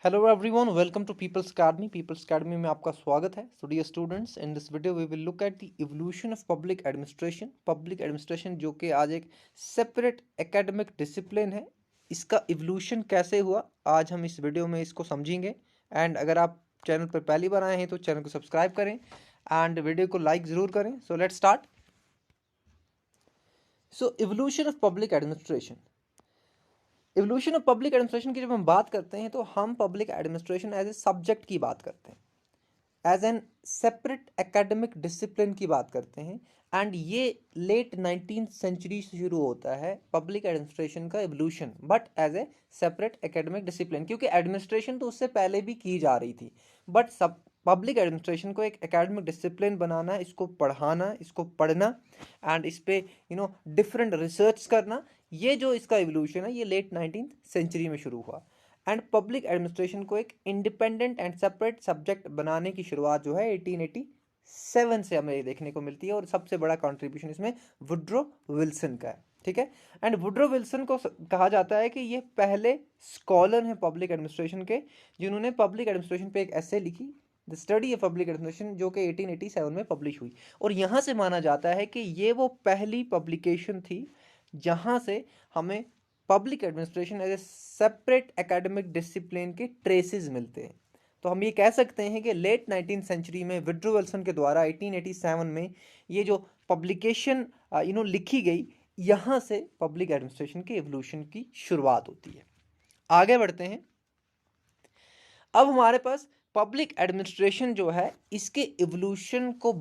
Hello everyone, welcome to People's Academy. People's Academy में आपका स्वागत है. So dear students, in this video we will look at the evolution of public administration. Public administration जो कि आज एक separate academic discipline है, इसका evolution कैसे हुआ आज हम इस वीडियो में इसको समझेंगे. एंड अगर आप चैनल पर पहली बार आए हैं तो चैनल को सब्सक्राइब करें एंड वीडियो को लाइक ज़रूर करें. So let's start. So evolution of public administration. Evolution of public administration की जब हम बात करते हैं तो हम public administration as a subject की बात करते हैं, as an separate academic discipline की बात करते हैं. एंड ये लेट 19th सेंचुरी से शुरू होता है पब्लिक एडमिनिस्ट्रेशन का evolution, but as a separate academic discipline, क्योंकि एडमिनिस्ट्रेशन तो उससे पहले भी की जा रही थी, बट सब पब्लिक एडमिनिस्ट्रेशन को एक एकेडमिक डिसिप्लिन बनाना, इसको पढ़ाना, इसको पढ़ना एंड इस पे डिफरेंट रिसर्च करना, ये जो इसका एवोल्यूशन है ये लेट 19th सेंचुरी में शुरू हुआ. एंड पब्लिक एडमिनिस्ट्रेशन को एक इंडिपेंडेंट एंड सेपरेट सब्जेक्ट बनाने की शुरुआत जो है 1887 से हमें देखने को मिलती है, और सबसे बड़ा कंट्रीब्यूशन इसमें वुड्रो विल्सन का है. ठीक है. एंड वुड्रो विल्सन को कहा जाता है कि ये पहले स्कॉलर हैं पब्लिक एडमिनिस्ट्रेशन के, जिन्होंने पब्लिक एडमिनिस्ट्रेशन पे एक एसे लिखी, the study of public administration, जो कि 1887 में पब्लिश हुई. और यहाँ से माना जाता है कि ये वो पहली पब्लिकेशन थी जहाँ से हमें public administration as a separate academic discipline के ट्रेसेस मिलते हैं. तो हम ये कह सकते हैं कि लेट 19th सेंचुरी में वुड्रो विल्सन के द्वारा 1887 में ये जो पब्लिकेशन लिखी गई, यहाँ से पब्लिक एडमिनिस्ट्रेशन के एवोल्यूशन की शुरुआत होती है. आगे बढ़ते हैं. अब हमारे पास पब्लिक एडमिनिस्ट्रेशन जो है इसके एवोल्यूशन को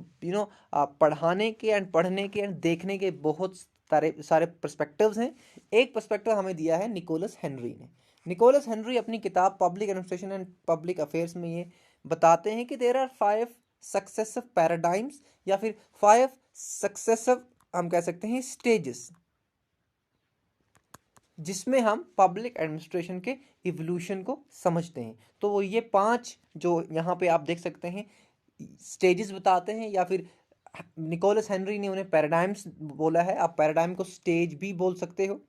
पढ़ाने के एंड पढ़ने के एंड देखने के बहुत सारे पर्सपेक्टिव्स हैं. एक पर्सपेक्टिव हमें दिया है निकोलस हेनरी ने. निकोलस हेनरी अपनी किताब public administration and public affairs में ये बताते हैं कि देयर आर 5 सक्सेसिव पैराडाइम्स, या फिर 5 सक्सेसिव हम कह सकते हैं स्टेजेस, जिसमें हम पब्लिक एडमिनिस्ट्रेशन के इवोल्यूशन को समझते हैं. तो वो ये 5 जो यहाँ पे आप देख सकते हैं स्टेजेस बताते हैं, या फिर निकोलस हेनरी ने उन्हें पैराडाइम्स बोला है. आप पैराडाइम को स्टेज भी बोल सकते हो.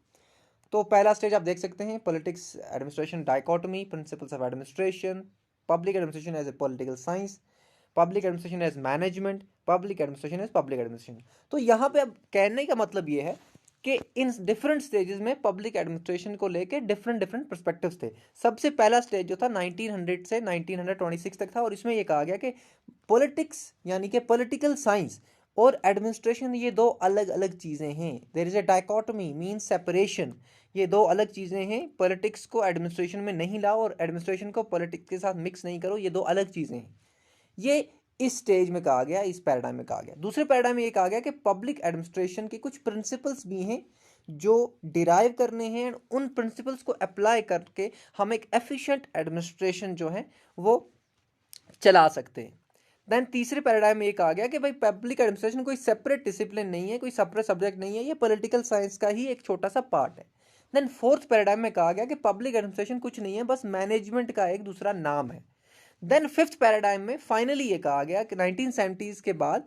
तो पहला स्टेज आप देख सकते हैं politics administration dichotomy, principles of administration, public administration as a political science, public administration as management, public administration as public administration. तो यहाँ पे अब कहने का मतलब ये है कि इन डिफरेंट स्टेजेस में पब्लिक एडमिनिस्ट्रेशन को लेके डिफरेंट पर्सपेक्टिव्स थे. सबसे पहला स्टेज जो था 1900 से 1926 तक था, और इसमें ये कहा गया कि पॉलिटिक्स यानी कि पॉलिटिकल साइंस और एडमिनिस्ट्रेशन ये दो अलग अलग चीज़ें हैं. There is a dichotomy means separation. ये दो अलग चीज़ें हैं. पॉलिटिक्स को एडमिनिस्ट्रेशन में नहीं लाओ और एडमिनिस्ट्रेशन को पॉलिटिक्स के साथ मिक्स नहीं करो. ये दो अलग चीज़ें हैं. ये इस स्टेज में कहा गया, इस पैराडाइम में कहा गया. दूसरे पैराडाइम में ये कहा गया कि पब्लिक एडमिनिस्ट्रेशन के कुछ प्रिंसिपल्स भी हैं जो डिराइव करने हैं, उन प्रिंसिपल्स को अप्लाई करके हम एक एफिशिएंट एडमिनिस्ट्रेशन जो है वो चला सकते हैं. देन तीसरे पैराडाइम में ये कहा गया कि भाई पब्लिक एडमिनिस्ट्रेशन कोई सेपरेट डिसिप्लिन नहीं है, कोई सेपरेट सब्जेक्ट नहीं है, ये पॉलिटिकल साइंस का ही एक छोटा सा पार्ट है. देन फोर्थ पैराडाइम में कहा गया कि पब्लिक एडमिनिस्ट्रेशन कुछ नहीं है, बस मैनेजमेंट का एक दूसरा नाम है. देन फिफ्थ पैराडाइम में फाइनली ये कहा गया कि 1970s के बाद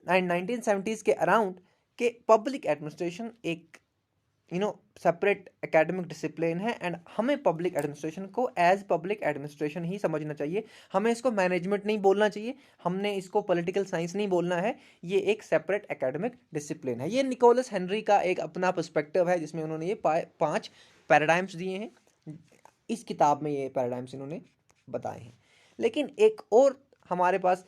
एंड 1970s के अराउंड के पब्लिक एडमिनिस्ट्रेशन एक सेपरेट एकेडमिक डिसिप्लिन है, एंड हमें पब्लिक एडमिनिस्ट्रेशन को एज पब्लिक एडमिनिस्ट्रेशन ही समझना चाहिए. हमें इसको मैनेजमेंट नहीं बोलना चाहिए, हमने इसको पॉलिटिकल साइंस नहीं बोलना है. ये एक सेपरेट एकेडमिक डिसिप्लिन है. ये निकोलस हेनरी का एक अपना पर्सपेक्टिव है, जिसमें उन्होंने ये 5 पैराडाइम्स दिए हैं. इस किताब में ये पैराडाइम्स इन्होंने बताए हैं. लेकिन एक और हमारे पास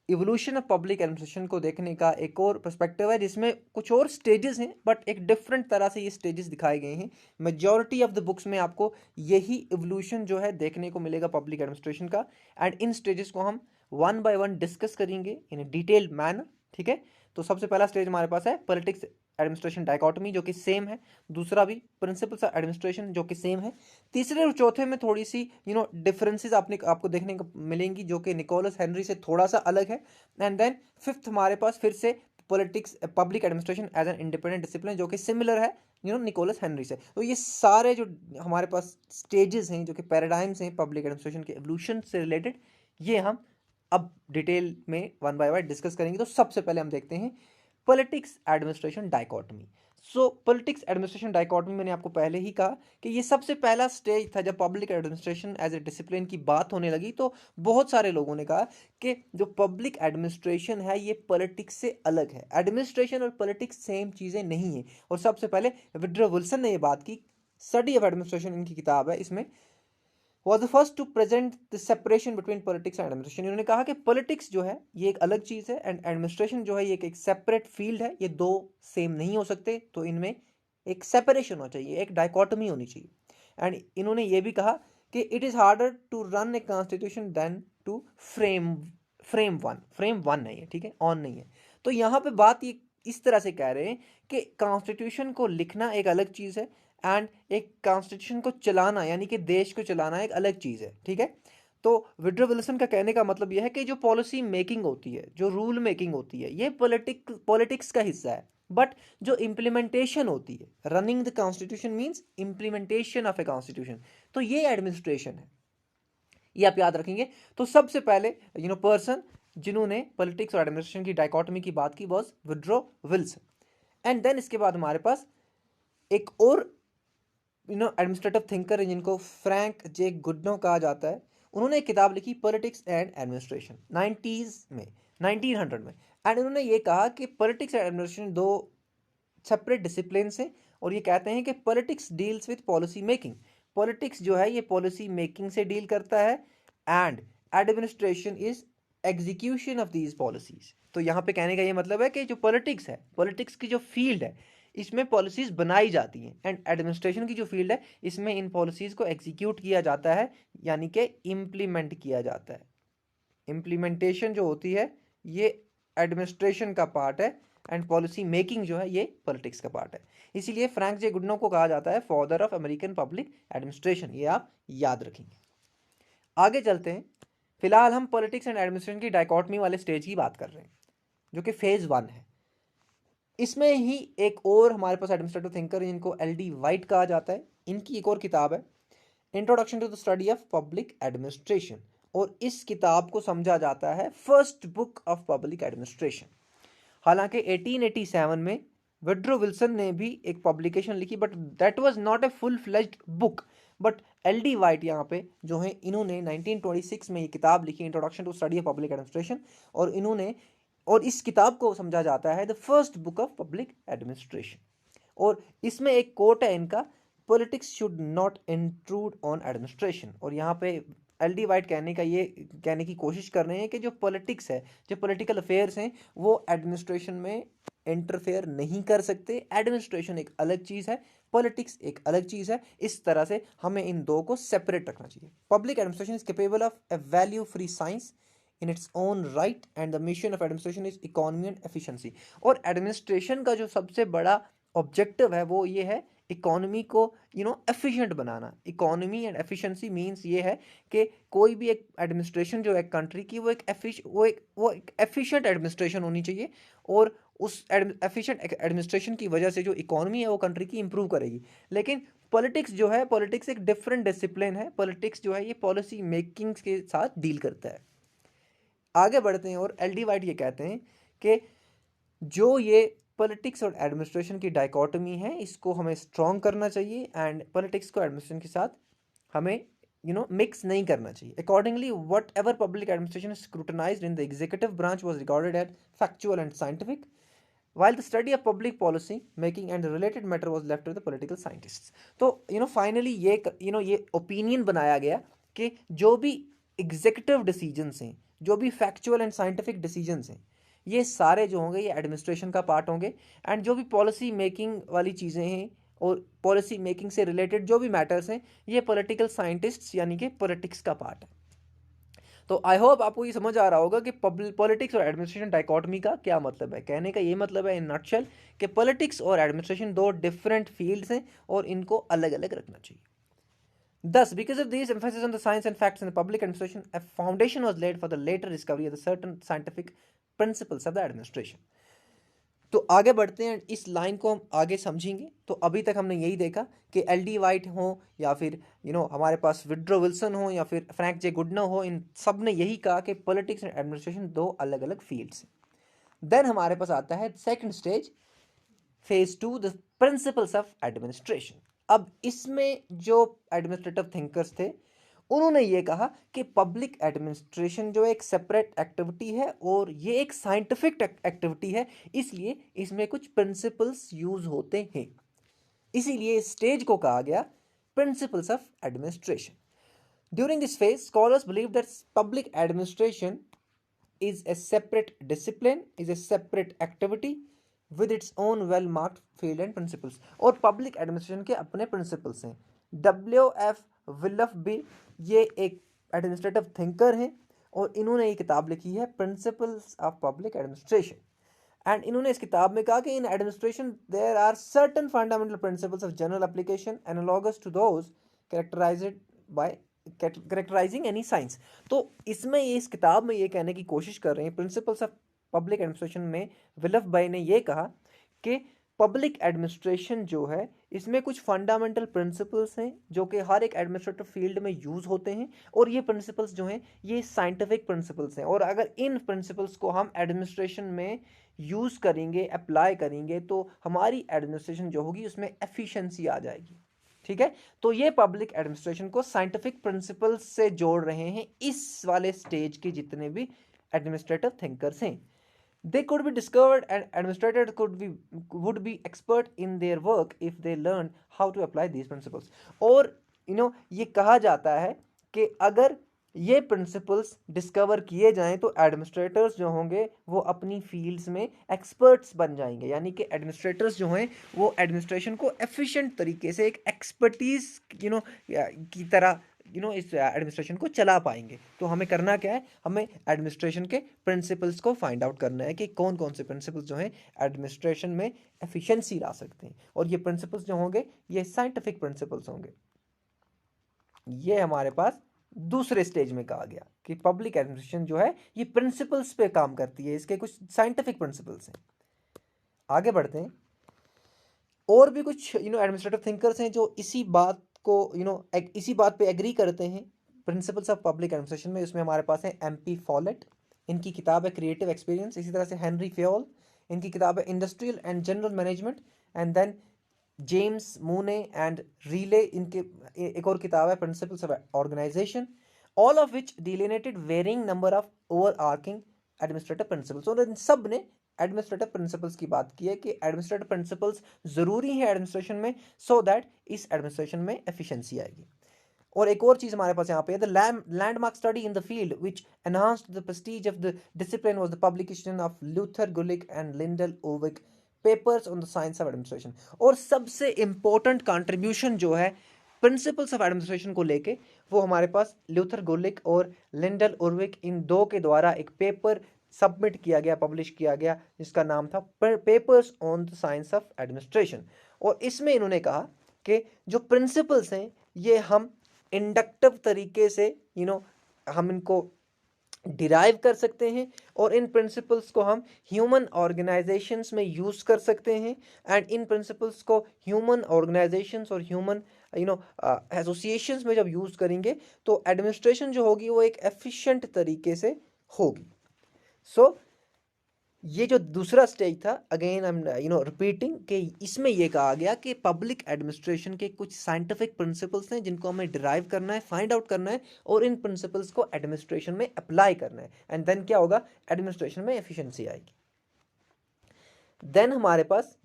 इवोल्यूशन ऑफ पब्लिक एडमिनिस्ट्रेशन को देखने का एक और पर्सपेक्टिव है, जिसमें कुछ और स्टेजेस हैं, बट एक डिफरेंट तरह से ये स्टेजेस दिखाए गए हैं. मेजॉरिटी ऑफ द बुक्स में आपको यही इवोल्यूशन जो है देखने को मिलेगा पब्लिक एडमिनिस्ट्रेशन का, एंड इन स्टेजेस को हम 1 by 1 डिस्कस करेंगे इन ए डिटेल्ड मैनर. ठीक है. तो सबसे पहला स्टेज हमारे पास है पॉलिटिक्स एडमिनिस्ट्रेशन डाइकोटमी, जो कि सेम है. दूसरा भी प्रिंसिपल्स ऑफ एडमिनिस्ट्रेशन, जो कि सेम है. तीसरे और चौथे में थोड़ी सी डिफरेंसेस आपको देखने को मिलेंगी, जो कि निकोलस हेनरी से थोड़ा सा अलग है. एंड देन फिफ्थ हमारे पास फिर से politics public administration as an independent discipline, जो कि सिमिलर है निकोलस हेनरी से. तो ये सारे जो हमारे पास स्टेजेस हैं, जो कि पैराडाइम्स हैं पब्लिक एडमिनिस्ट्रेशन के एवोल्यूशन से रिलेटेड, ये हम अब डिटेल में 1 by 1 डिस्कस करेंगे. तो सबसे पहले हम देखते हैं पॉलिटिक्स एडमिनिस्ट्रेशन डाइकोटमी. सो पॉलिटिक्स एडमिनिस्ट्रेशन डाइकोटमी मैंने आपको पहले ही कहा कि ये सबसे पहला स्टेज था जब public administration as a discipline की बात होने लगी। तो बहुत सारे लोगों ने कहा कि जो पब्लिक एडमिनिस्ट्रेशन है ये पॉलिटिक्स से अलग है, एडमिनिस्ट्रेशन और पॉलिटिक्स सेम चीज़ें नहीं है। और सबसे पहले वुडरो विल्सन ने ये बात की, स्टडी ऑफ एडमिनिस्ट्रेशन इनकी किताब है, इसमें was the first to present the separation between politics and administration। इन्होंने कहा कि पॉलिटिक्स जो है ये एक अलग चीज़ है एंड एडमिनिस्ट्रेशन जो है ये एक सेपरेट फील्ड है, ये दो सेम नहीं हो सकते, तो इनमें एक सेपरेशन होना चाहिए, एक डाइकोटमी होनी चाहिए। एंड इन्होंने ये भी कहा कि it is harder to run a constitution than to frame one नहीं है, ठीक है, ऑन नहीं है। तो यहाँ पे बात ये इस तरह से कह रहे हैं कि कॉन्स्टिट्यूशन को लिखना एक अलग चीज़ है एंड एक कॉन्स्टिट्यूशन को चलाना यानी कि देश को चलाना एक अलग चीज़ है, ठीक है। तो वुडरो विल्सन का कहने का मतलब यह है कि जो पॉलिसी मेकिंग होती है, जो रूल मेकिंग होती है, ये पॉलिटिक्स का हिस्सा है, बट जो इम्प्लीमेंटेशन होती है, running the constitution means implementation of a constitution, तो ये एडमिनिस्ट्रेशन है, ये आप याद रखेंगे। तो सबसे पहले पर्सन जिन्होंने पॉलिटिक्स और एडमिनिस्ट्रेशन की डाइकोटमी की बात की was Woodrow Wilson. And then इसके बाद हमारे पास एक और एडमिनिस्ट्रेटिव थिंकर है जिनको फ्रैंक जे गुडनो कहा जाता है। उन्होंने एक किताब लिखी पॉलिटिक्स एंड एडमिनिस्ट्रेशन 1900 में। एंड उन्होंने ये कहा कि पॉलिटिक्स एंड एडमिनिस्ट्रेशन दो सेपरेट डिसिप्लिन हैं, और ये कहते हैं कि politics deals with policy making, politics जो है ये पॉलिसी मेकिंग से डील करता है and administration is execution of these policies. तो यहाँ पे कहने का ये मतलब है कि जो पॉलिटिक्स है, पॉलिटिक्स की जो फील्ड है, इसमें पॉलिसीज़ बनाई जाती हैं, एंड एडमिनिस्ट्रेशन की जो फील्ड है इसमें इन पॉलिसीज़ को एग्जीक्यूट किया जाता है, यानी कि इम्प्लीमेंट किया जाता है। इम्प्लीमेंटेशन जो होती है ये एडमिनिस्ट्रेशन का पार्ट है एंड पॉलिसी मेकिंग जो है ये पॉलिटिक्स का पार्ट है। इसीलिए फ्रैंक जे गुडनो को कहा जाता है father of American public administration, ये आप याद रखेंगे। आगे चलते हैं। फिलहाल हम पॉलिटिक्स एंड एडमिनिस्ट्रेशन की डाइकोटमी वाले स्टेज की बात कर रहे हैं जो कि फेज 1 है। इसमें ही एक और हमारे पास एडमिनिस्ट्रेटिव थिंकर है जिनको एल.डी. वाइट कहा जाता है। इनकी एक और किताब है introduction to the study of public administration, और इस किताब को समझा जाता है first book of public administration. हालांकि 1887 में वुडरो विल्सन ने भी एक पब्लिकेशन लिखी, but that was not a full fledged book. But LD. White यहाँ पे जो है इन्होंने 1926 में ये किताब लिखी introduction to study of public administration, और इस किताब को समझा जाता है the first book of public administration. और इसमें एक कोट है इनका, politics should not intrude on administration. और यहाँ पे एल.डी. वाइट कहने की कोशिश कर रहे हैं कि जो पॉलिटिक्स है, जो पॉलिटिकल अफेयर्स हैं, वो एडमिनिस्ट्रेशन में इंटरफेयर नहीं कर सकते। एडमिनिस्ट्रेशन एक अलग चीज़ है, पॉलिटिक्स एक अलग चीज़ है। इस तरह से हमें इन दो को सेपरेट रखना चाहिए। Public administration is capable of A value free science in its own right and the mission of administration is economy and efficiency. और एडमिनिस्ट्रेशन का जो सबसे बड़ा ऑब्जेक्टिव है वो ये है इकोनॉमी को efficient banana. Economy and efficiency means ये है कि कोई भी एक एडमिनिस्ट्रेशन जो है कंट्री की वो एक एफिशिएंट एडमिनिस्ट्रेशन होनी चाहिए, और उस एफिशिएंट एडमिनिस्ट्रेशन की वजह से जो इकोनॉमी है वो कंट्री की इंप्रूव करेगी। लेकिन पॉलिटिक्स जो है, पॉलिटिक्स एक डिफरेंट डिसिप्लिन है। पॉलिटिक्स जो है ये पॉलिसी मेकिंग के साथ डील करता है। आगे बढ़ते हैं और एल.डी. वाइट ये कहते हैं कि जो ये पॉलिटिक्स और एडमिनिस्ट्रेशन की डाइकोटमी है इसको हमें स्ट्रॉन्ग करना चाहिए, एंड पॉलिटिक्स को एडमिनिस्ट्रेशन के साथ हमें मिक्स नहीं करना चाहिए। Accordingly whatever public administration scrutinized in the executive branch was regarded as factual and scientific, while the study of public policy making and related matter was left to the political scientists। तो finally ये opinion बनाया गया कि जो भी executive decisions हैं, जो भी फैक्चुअल एंड साइंटिफिक डिसीजंस हैं, ये सारे जो होंगे ये एडमिनिस्ट्रेशन का पार्ट होंगे, एंड जो भी पॉलिसी मेकिंग वाली चीज़ें हैं और पॉलिसी मेकिंग से रिलेटेड जो भी मैटर्स हैं ये पॉलिटिकल साइंटिस्ट्स यानी कि पॉलिटिक्स का पार्ट है। तो आई होप आपको ये समझ आ रहा होगा कि पॉलिटिक्स और एडमिनिस्ट्रेशन डाइकोटमी का क्या मतलब है। कहने का ये मतलब है इन नटशेल कि पॉलिटिक्स और एडमिनिस्ट्रेशन दो डिफरेंट फील्ड्स हैं और इनको अलग अलग रखना चाहिए। Thus, because of these emphasis on the science and facts in the public administration, a foundation was laid for the later discovery of the certain scientific principles of the administration। तो आगे बढ़ते हैं, इस लाइन को हम आगे समझेंगे। तो अभी तक हमने यही देखा कि एल.डी. वाइट हो या फिर हमारे पास वुडरो विल्सन हो या फिर फ्रैंक जे गुडनो हो, इन सब ने यही कहा कि पॉलिटिक्स एंड एडमिनिस्ट्रेशन दो अलग अलग फील्ड्स हैं। देन हमारे पास आता है second stage, phase 2 the principles of administration. अब इसमें जो एडमिनिस्ट्रेटिव थिंकर्स थे उन्होंने ये कहा कि पब्लिक एडमिनिस्ट्रेशन जो एक सेपरेट एक्टिविटी है और ये एक साइंटिफिक एक्टिविटी है, इसलिए इसमें कुछ प्रिंसिपल्स यूज होते हैं, इसीलिए इस स्टेज को कहा गया principles of administration. During this phase scholars believe that public administration is a separate discipline, is a separate activity with its own well marked field and principles। और पब्लिक एडमिनिस्ट्रेशन के अपने प्रिंसिपल्स हैं। W.F. विल्फ ये एक administrative thinker हैं और इन्होंने ये किताब लिखी है principles of public administration. And इन्होंने इस किताब में कहा कि in administration there are certain fundamental principles of general application analogous to those characterized by characterizing any science. तो इसमें ये इस किताब में ये कहने की कोशिश कर रहे हैं प्रिंसिपल्स ऑफ पब्लिक एडमिनिस्ट्रेशन में विल्फ भाई ने ये कहा कि पब्लिक एडमिनिस्ट्रेशन जो है इसमें कुछ फंडामेंटल प्रिंसिपल्स हैं जो कि हर एक एडमिनिस्ट्रेटिव फील्ड में यूज होते हैं और ये प्रिंसिपल्स जो हैं ये साइंटिफिक प्रिंसिपल्स हैं और अगर इन प्रिंसिपल्स को हम एडमिनिस्ट्रेशन में यूज करेंगे अप्लाई करेंगे तो हमारी एडमिनिस्ट्रेशन जो होगी उसमें एफिशिएंसी आ जाएगी। ठीक है, तो ये पब्लिक एडमिनिस्ट्रेशन को साइंटिफिक प्रिंसिपल्स से जोड़ रहे हैं इस वाले स्टेज के जितने भी एडमिनिस्ट्रेटिव थिंकर्स हैं। They could be discovered and administrators would be expert in their work if they learn how to apply these principles। और ये कहा जाता है कि अगर ये प्रिंसिपल्स डिस्कवर किए जाएं तो एडमिनिस्ट्रेटर्स जो होंगे वो अपनी फील्ड्स में एक्सपर्ट्स बन जाएंगे, यानी कि एडमिनिस्ट्रेटर्स जो हैं वो एडमिनिस्ट्रेशन को एफिशिएंट तरीके से एक एक्सपर्टीज की तरह इस एडमिनिस्ट्रेशन को चला पाएंगे। तो हमें करना क्या है, हमें एडमिनिस्ट्रेशन के प्रिंसिपल्स को फाइंड आउट करना है कि कौन कौन से प्रिंसिपल्स जो हैं एडमिनिस्ट्रेशन में एफिशिएंसी ला सकते हैं और ये प्रिंसिपल्स जो होंगे ये साइंटिफिक प्रिंसिपल्स होंगे। ये हमारे पास दूसरे स्टेज में कहा गया कि पब्लिक एडमिनिस्ट्रेशन जो है ये प्रिंसिपल्स पे काम करती है, इसके कुछ साइंटिफिक प्रिंसिपल्स हैं। आगे बढ़ते हैं, और भी कुछ एडमिनिस्ट्रेटिव थिंकर्स हैं जो इसी बात को इसी बात पे एग्री करते हैं प्रिंसिपल्स ऑफ पब्लिक एडमिनिस्ट्रेशन में। उसमें हमारे पास है MP फॉलेट, इनकी किताब है क्रिएटिव एक्सपीरियंस। इसी तरह से हेनरी फेयोल, इनकी किताब है industrial and general management. And then James Mooney and Reiley, इनके एक और किताब है principles of organization. All of which delineated varying number of overarching administrative principles. और इन सब ने एडमिनिस्ट्रेटिव प्रिंसिपल्स की बात की है कि एडमिनिस्ट्रेटिव प्रिंसिपल्स जरूरी है एडमिनिस्ट्रेशन में सो दैट इस एडमिनिस्ट्रेशन में एफिशिएंसी आएगी। और एक और चीज हमारे पास यहाँ पे है, the landmark study in the field which enhanced the prestige of the discipline was the publication of Luther Gulick and Lyndall Urwick papers on the science of administration. और सबसे इंपॉर्टेंट कंट्रीब्यूशन जो है प्रिंसिपल्स ऑफ एडमिनिस्ट्रेशन को लेके वो हमारे पास Luther गुलिक और Lindell Ovik इन दो के द्वारा एक पेपर सबमिट किया गया, पब्लिश किया गया, जिसका नाम था papers on the science of administration. और इसमें इन्होंने कहा कि जो प्रिंसिपल्स हैं ये हम इंडक्टिव तरीके से हम इनको डिराइव कर सकते हैं और इन प्रिंसिपल्स को हम ह्यूमन ऑर्गेनाइजेशंस में यूज़ कर सकते हैं। एंड इन प्रिंसिपल्स को ह्यूमन ऑर्गेनाइजेशंस और ह्यूमन एसोसिएशंस में जब यूज़ करेंगे तो एडमिनिस्ट्रेशन जो होगी वो एक एफिशिएंट तरीके से होगी। सो ये जो दूसरा स्टेज था, अगेन आई एम रिपीटिंग कि इसमें ये कहा गया कि पब्लिक एडमिनिस्ट्रेशन के कुछ साइंटिफिक प्रिंसिपल्स हैं जिनको हमें डिराइव करना है, फाइंड आउट करना है और इन प्रिंसिपल्स को एडमिनिस्ट्रेशन में अप्लाई करना है। एंड देन क्या होगा, एडमिनिस्ट्रेशन में एफिशिएंसी आएगी। देन हमारे पास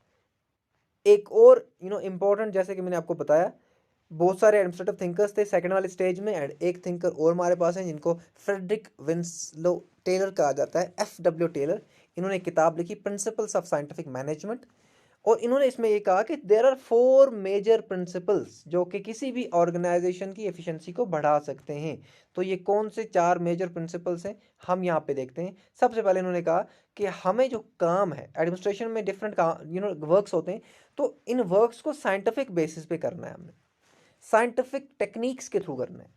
एक और इंपॉर्टेंट, जैसे कि मैंने आपको बताया बहुत सारे एडमिनिस्ट्रेटिव थिंकर्स थे सेकंड वाले स्टेज में, एंड एक थिंकर और हमारे पास हैं जिनको फ्रेडरिक विंस्लो टेलर कहा जाता है, FW टेलर। इन्होंने एक किताब लिखी प्रिंसिपल्स ऑफ साइंटिफिक मैनेजमेंट और इन्होंने इसमें ये कहा कि देयर आर 4 मेजर प्रिंसिपल्स जो कि किसी भी ऑर्गेनाइजेशन की एफिशिएंसी को बढ़ा सकते हैं। तो ये कौन से 4 मेजर प्रिंसिपल्स हैं हम यहाँ पे देखते हैं। सबसे पहले इन्होंने कहा कि हमें जो काम है एडमिनिस्ट्रेशन में डिफरेंट वर्क्स होते हैं, तो इन वर्क्स को साइंटिफिक बेसिस पे करना है, हमने साइंटिफिक टेक्निक्स के थ्रू करना है।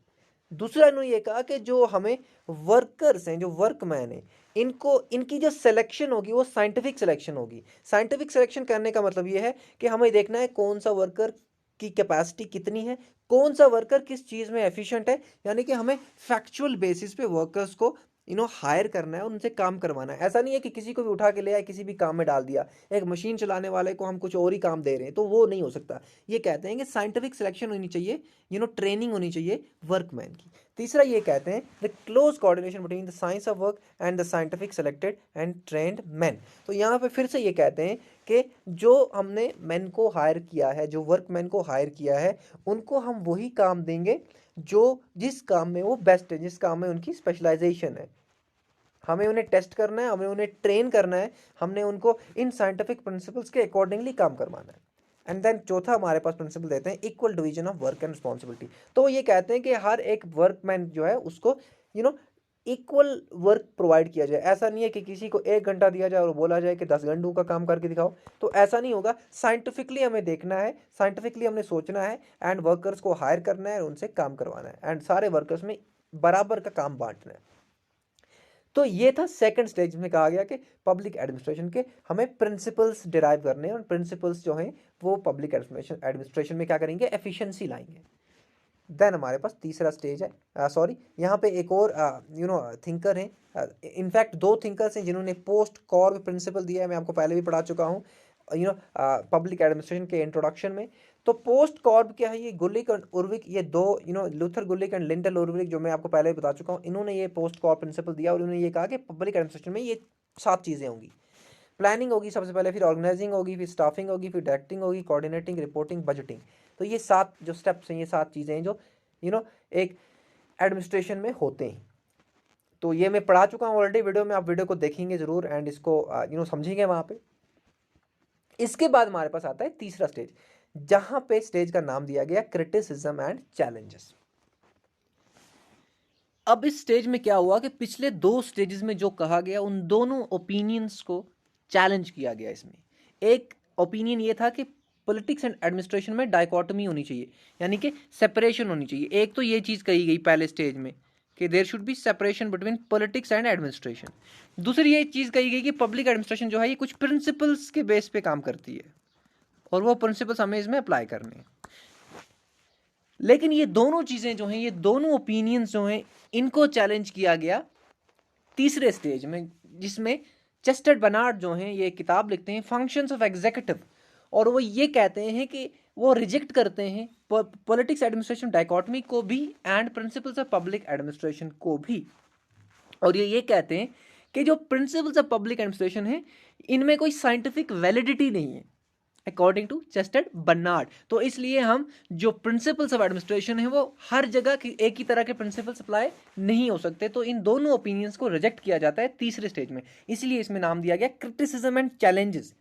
दूसरा इन्होंने ये कहा कि जो हमें वर्कर्स हैं, जो वर्कमैन हैं, इनकी जो सिलेक्शन होगी वो साइंटिफिक सिलेक्शन होगी। साइंटिफिक सिलेक्शन करने का मतलब ये है कि हमें देखना है कौन सा वर्कर की कैपेसिटी कितनी है, कौन सा वर्कर किस चीज़ में एफिशिएंट है, यानी कि हमें फैक्चुअल बेसिस पे वर्कर्स को हायर करना है और उनसे काम करवाना है। ऐसा नहीं है कि किसी को भी उठा के ले आए, किसी भी काम में डाल दिया, एक मशीन चलाने वाले को हम कुछ और ही काम दे रहे हैं, तो वो नहीं हो सकता। ये कहते हैं कि साइंटिफिक सिलेक्शन होनी चाहिए, ट्रेनिंग होनी चाहिए वर्कमैन की। तीसरा ये कहते हैं the close coordination between the science of work and the scientific selected and trend man. तो यहाँ पे फिर से ये कहते हैं कि जो हमने मैन को हायर किया है, जो वर्कमैन को हायर किया है, उनको हम वही काम देंगे जो जिस काम में वो बेस्ट है, जिस काम में उनकी स्पेशलाइजेशन है। हमें उन्हें टेस्ट करना है, हमें उन्हें ट्रेन करना है, हमने उनको इन साइंटिफिक प्रिंसिपल्स के अकॉर्डिंगली काम करवाना है। एंड देन चौथा हमारे पास प्रिंसिपल देते हैं equal division of work and responsibility. तो ये कहते हैं कि हर एक वर्कमैन जो है उसको इक्वल वर्क प्रोवाइड किया जाए। ऐसा नहीं है कि किसी को 1 घंटा दिया जाए और बोला जाए कि 10 घंटों का काम करके दिखाओ, तो ऐसा नहीं होगा। साइंटिफिकली हमें देखना है, साइंटिफिकली हमने सोचना है एंड वर्कर्स को हायर करना है और उनसे काम करवाना है एंड सारे वर्कर्स में बराबर का काम बांटना है। तो ये था सेकंड स्टेज में कहा गया कि पब्लिक एडमिनिस्ट्रेशन के हमें प्रिंसिपल्स डिराइव करने हैं और प्रिंसिपल्स जो हैं वो पब्लिक एडमिनिस्ट्रेशन में क्या करेंगे, एफिशिएंसी लाएंगे। देन हमारे पास तीसरा स्टेज है, सॉरी यहाँ पे एक और थिंकर हैं, इनफैक्ट 2 थिंकर्स हैं जिन्होंने पोस्ट कॉर्ब प्रिंसिपल दिया है, मैं आपको पहले भी पढ़ा चुका हूँ पब्लिक एडमिनिस्ट्रेशन के इंट्रोडक्शन में। तो पोस्ट कॉर्ब क्या है, ये गुलिक और उर्विक, ये 2 लूथर गुलिक एंड लिंडल उर्विक, जो मैं आपको पहले भी बता चुका हूँ, इन्होंने ये पोस्ट कॉर्ब प्रिंसिपल दिया और उन्होंने ये कहा कि पब्लिक एडमिनिस्ट्रेशन में ये 7 चीज़ें होंगी। प्लानिंग होगी सबसे पहले, फिर ऑर्गेनाइजिंग होगी, फिर स्टाफिंग होगी, फिर डायरेक्टिंग होगी, कोऑर्डिनेटिंग, रिपोर्टिंग, बजटिंग। तो ये 7 जो स्टेप्स हैं, ये 7 चीज़ें हैं जो एक एडमिनिस्ट्रेशन में होते हैं। तो ये मैं पढ़ा चुका हूँ ऑलरेडी वीडियो में, आप वीडियो को देखेंगे जरूर एंड इसको समझेंगे वहाँ पे। इसके बाद हमारे पास आता है तीसरा स्टेज, जहां पे स्टेज का नाम दिया गया क्रिटिसिज्म एंड चैलेंजेस। अब इस स्टेज में क्या हुआ कि पिछले 2 स्टेजेस में जो कहा गया उन दोनों ओपिनियंस को चैलेंज किया गया। इसमें एक ओपिनियन ये था कि पॉलिटिक्स एंड एडमिनिस्ट्रेशन में डाइकोटमी होनी चाहिए, यानी कि सेपरेशन होनी चाहिए। एक तो ये चीज़ कही गई पहले स्टेज में कि there should be separation between politics and administration. दूसरी ये चीज़ कही गई कि पब्लिक एडमिनिस्ट्रेशन जो है ये कुछ प्रिंसिपल्स के बेस पे काम करती है और वो प्रिंसिपल्स हमें इसमें अप्लाई करने हैं। लेकिन ये दोनों चीज़ें जो हैं, ये दोनों ओपिनियंस जो हैं, इनको चैलेंज किया गया तीसरे स्टेज में, जिसमें चेस्टर बर्नार्ड जो हैं ये किताब लिखते हैं फंक्शंस ऑफ एग्जीक्यूटिव, और वो ये कहते हैं कि वो रिजेक्ट करते हैं पॉलिटिक्स एडमिनिस्ट्रेशन डाइकोटमी को भी and principles of public administration को भी। और ये कहते हैं कि जो प्रिंसिपल्स ऑफ पब्लिक एडमिनिस्ट्रेशन है इनमें कोई साइंटिफिक वैलिडिटी नहीं है अकॉर्डिंग टू चेस्टर बर्नार्ड। तो इसलिए हम जो प्रिंसिपल्स ऑफ एडमिनिस्ट्रेशन है वो हर जगह की एक ही तरह के प्रिंसिपल्स अप्लाई नहीं हो सकते। तो इन दोनों ओपिनियंस को रिजेक्ट किया जाता है तीसरे स्टेज में, इसलिए इसमें नाम दिया गया क्रिटिसिज्म एंड चैलेंजेस,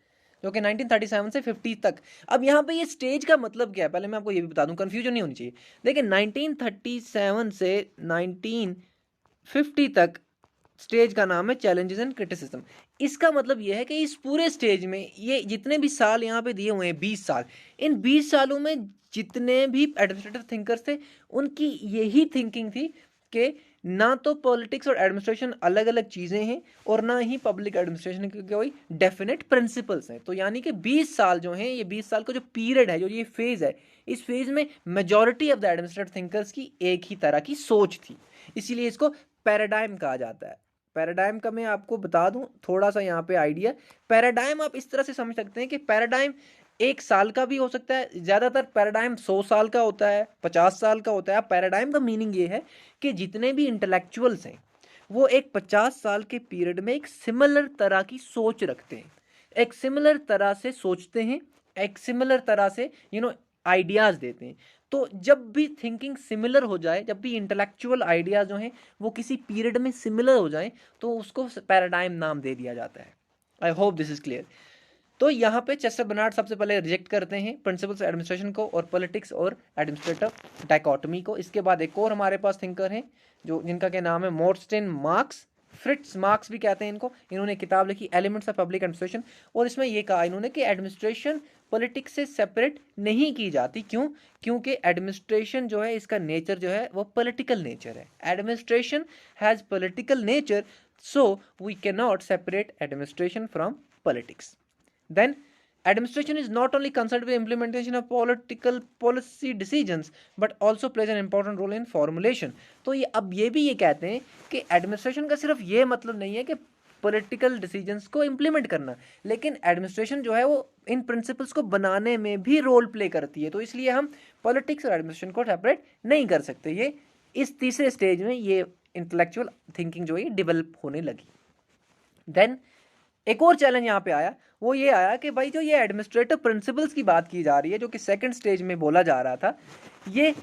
जो कि 1937 से 50 तक। अब यहाँ पे ये स्टेज का मतलब क्या है, पहले मैं आपको ये भी बता दूं, कंफ्यूजन नहीं होनी चाहिए। देखिए 1937 से 1950 तक स्टेज का नाम है चैलेंजेस एंड क्रिटिसिज्म। इसका मतलब यह है कि इस पूरे स्टेज में ये जितने भी साल यहाँ पे दिए हुए हैं 20 साल, इन 20 सालों में जितने भी एडमिनिस्ट्रेटिव थिंकर्स थे उनकी यही थिंकिंग थी कि ना तो पॉलिटिक्स और एडमिनिस्ट्रेशन अलग अलग चीज़ें हैं और ना ही पब्लिक एडमिनिस्ट्रेशन के कोई डेफिनेट प्रिंसिपल्स हैं। तो यानी कि 20 साल जो हैं, ये 20 साल का जो पीरियड है, जो ये फेज़ है, इस फेज़ में majority of the administrative thinkers की एक ही तरह की सोच थी, इसीलिए इसको पैराडाइम कहा जाता है। पैराडाइम का मैं आपको बता दूं थोड़ा सा यहाँ पे आइडिया। पैराडाइम आप इस तरह से समझ सकते हैं कि पैराडाइम 1 साल का भी हो सकता है, ज़्यादातर पैराडाइम 100 साल का होता है, 50 साल का होता है। पैराडाइम का मीनिंग ये है कि जितने भी इंटेलेक्चुअल्स हैं वो एक 50 साल के पीरियड में एक सिमिलर तरह की सोच रखते हैं, एक सिमिलर तरह से सोचते हैं, एक सिमिलर तरह से आइडियाज़ देते हैं। तो जब भी थिंकिंग सिमिलर हो जाए, जब भी इंटेलेक्चुअल आइडियाज जो हैं वो किसी पीरियड में सिमिलर हो जाए, तो उसको पैराडाइम नाम दे दिया जाता है। I hope this is clear. तो यहाँ पे चेस्टर बर्नार्ड सबसे पहले रिजेक्ट करते हैं प्रिंसिपल्स एडमिनिस्ट्रेशन को और पॉलिटिक्स और एडमिनिस्ट्रेटिव डाइकोटमी को। इसके बाद एक और हमारे पास थिंकर हैं जो जिनका क्या नाम है मोर्स्टेन मार्क्स, फ्रिट्स मार्क्स भी कहते हैं इनको। इन्होंने किताब लिखी एलिमेंट्स ऑफ पब्लिक एडमिनिस्ट्रेशन, और इसमें ये कहा इन्होंने कि एडमिनिस्ट्रेशन पॉलिटिक्स से सेपरेट नहीं की जाती। क्यों? क्योंकि एडमिनिस्ट्रेशन जो है इसका नेचर जो है वो पॉलिटिकल नेचर है। Administration has political nature, so we can not separate administration from politics. Then Administration is not only concerned with implementation of political policy decisions but also plays an important role in formulation. तो ये अब ये भी ये कहते हैं कि administration का सिर्फ ये मतलब नहीं है कि पॉलिटिकल डिसीजंस को इम्प्लीमेंट करना, लेकिन एडमिनिस्ट्रेशन जो है वो इन प्रिंसिपल्स को बनाने में भी रोल प्ले करती है। तो इसलिए हम पॉलिटिक्स और एडमिनिस्ट्रेशन को सेपरेट नहीं कर सकते। ये इस तीसरे स्टेज में ये इंटेलेक्चुअल थिंकिंग जो है डेवलप होने लगी। देन एक और चैलेंज यहाँ पे आया, वो ये आया कि भाई जो ये एडमिनिस्ट्रेटिव प्रिंसिपल्स की बात की जा रही है, जो कि सेकंड स्टेज में बोला जा रहा था, ये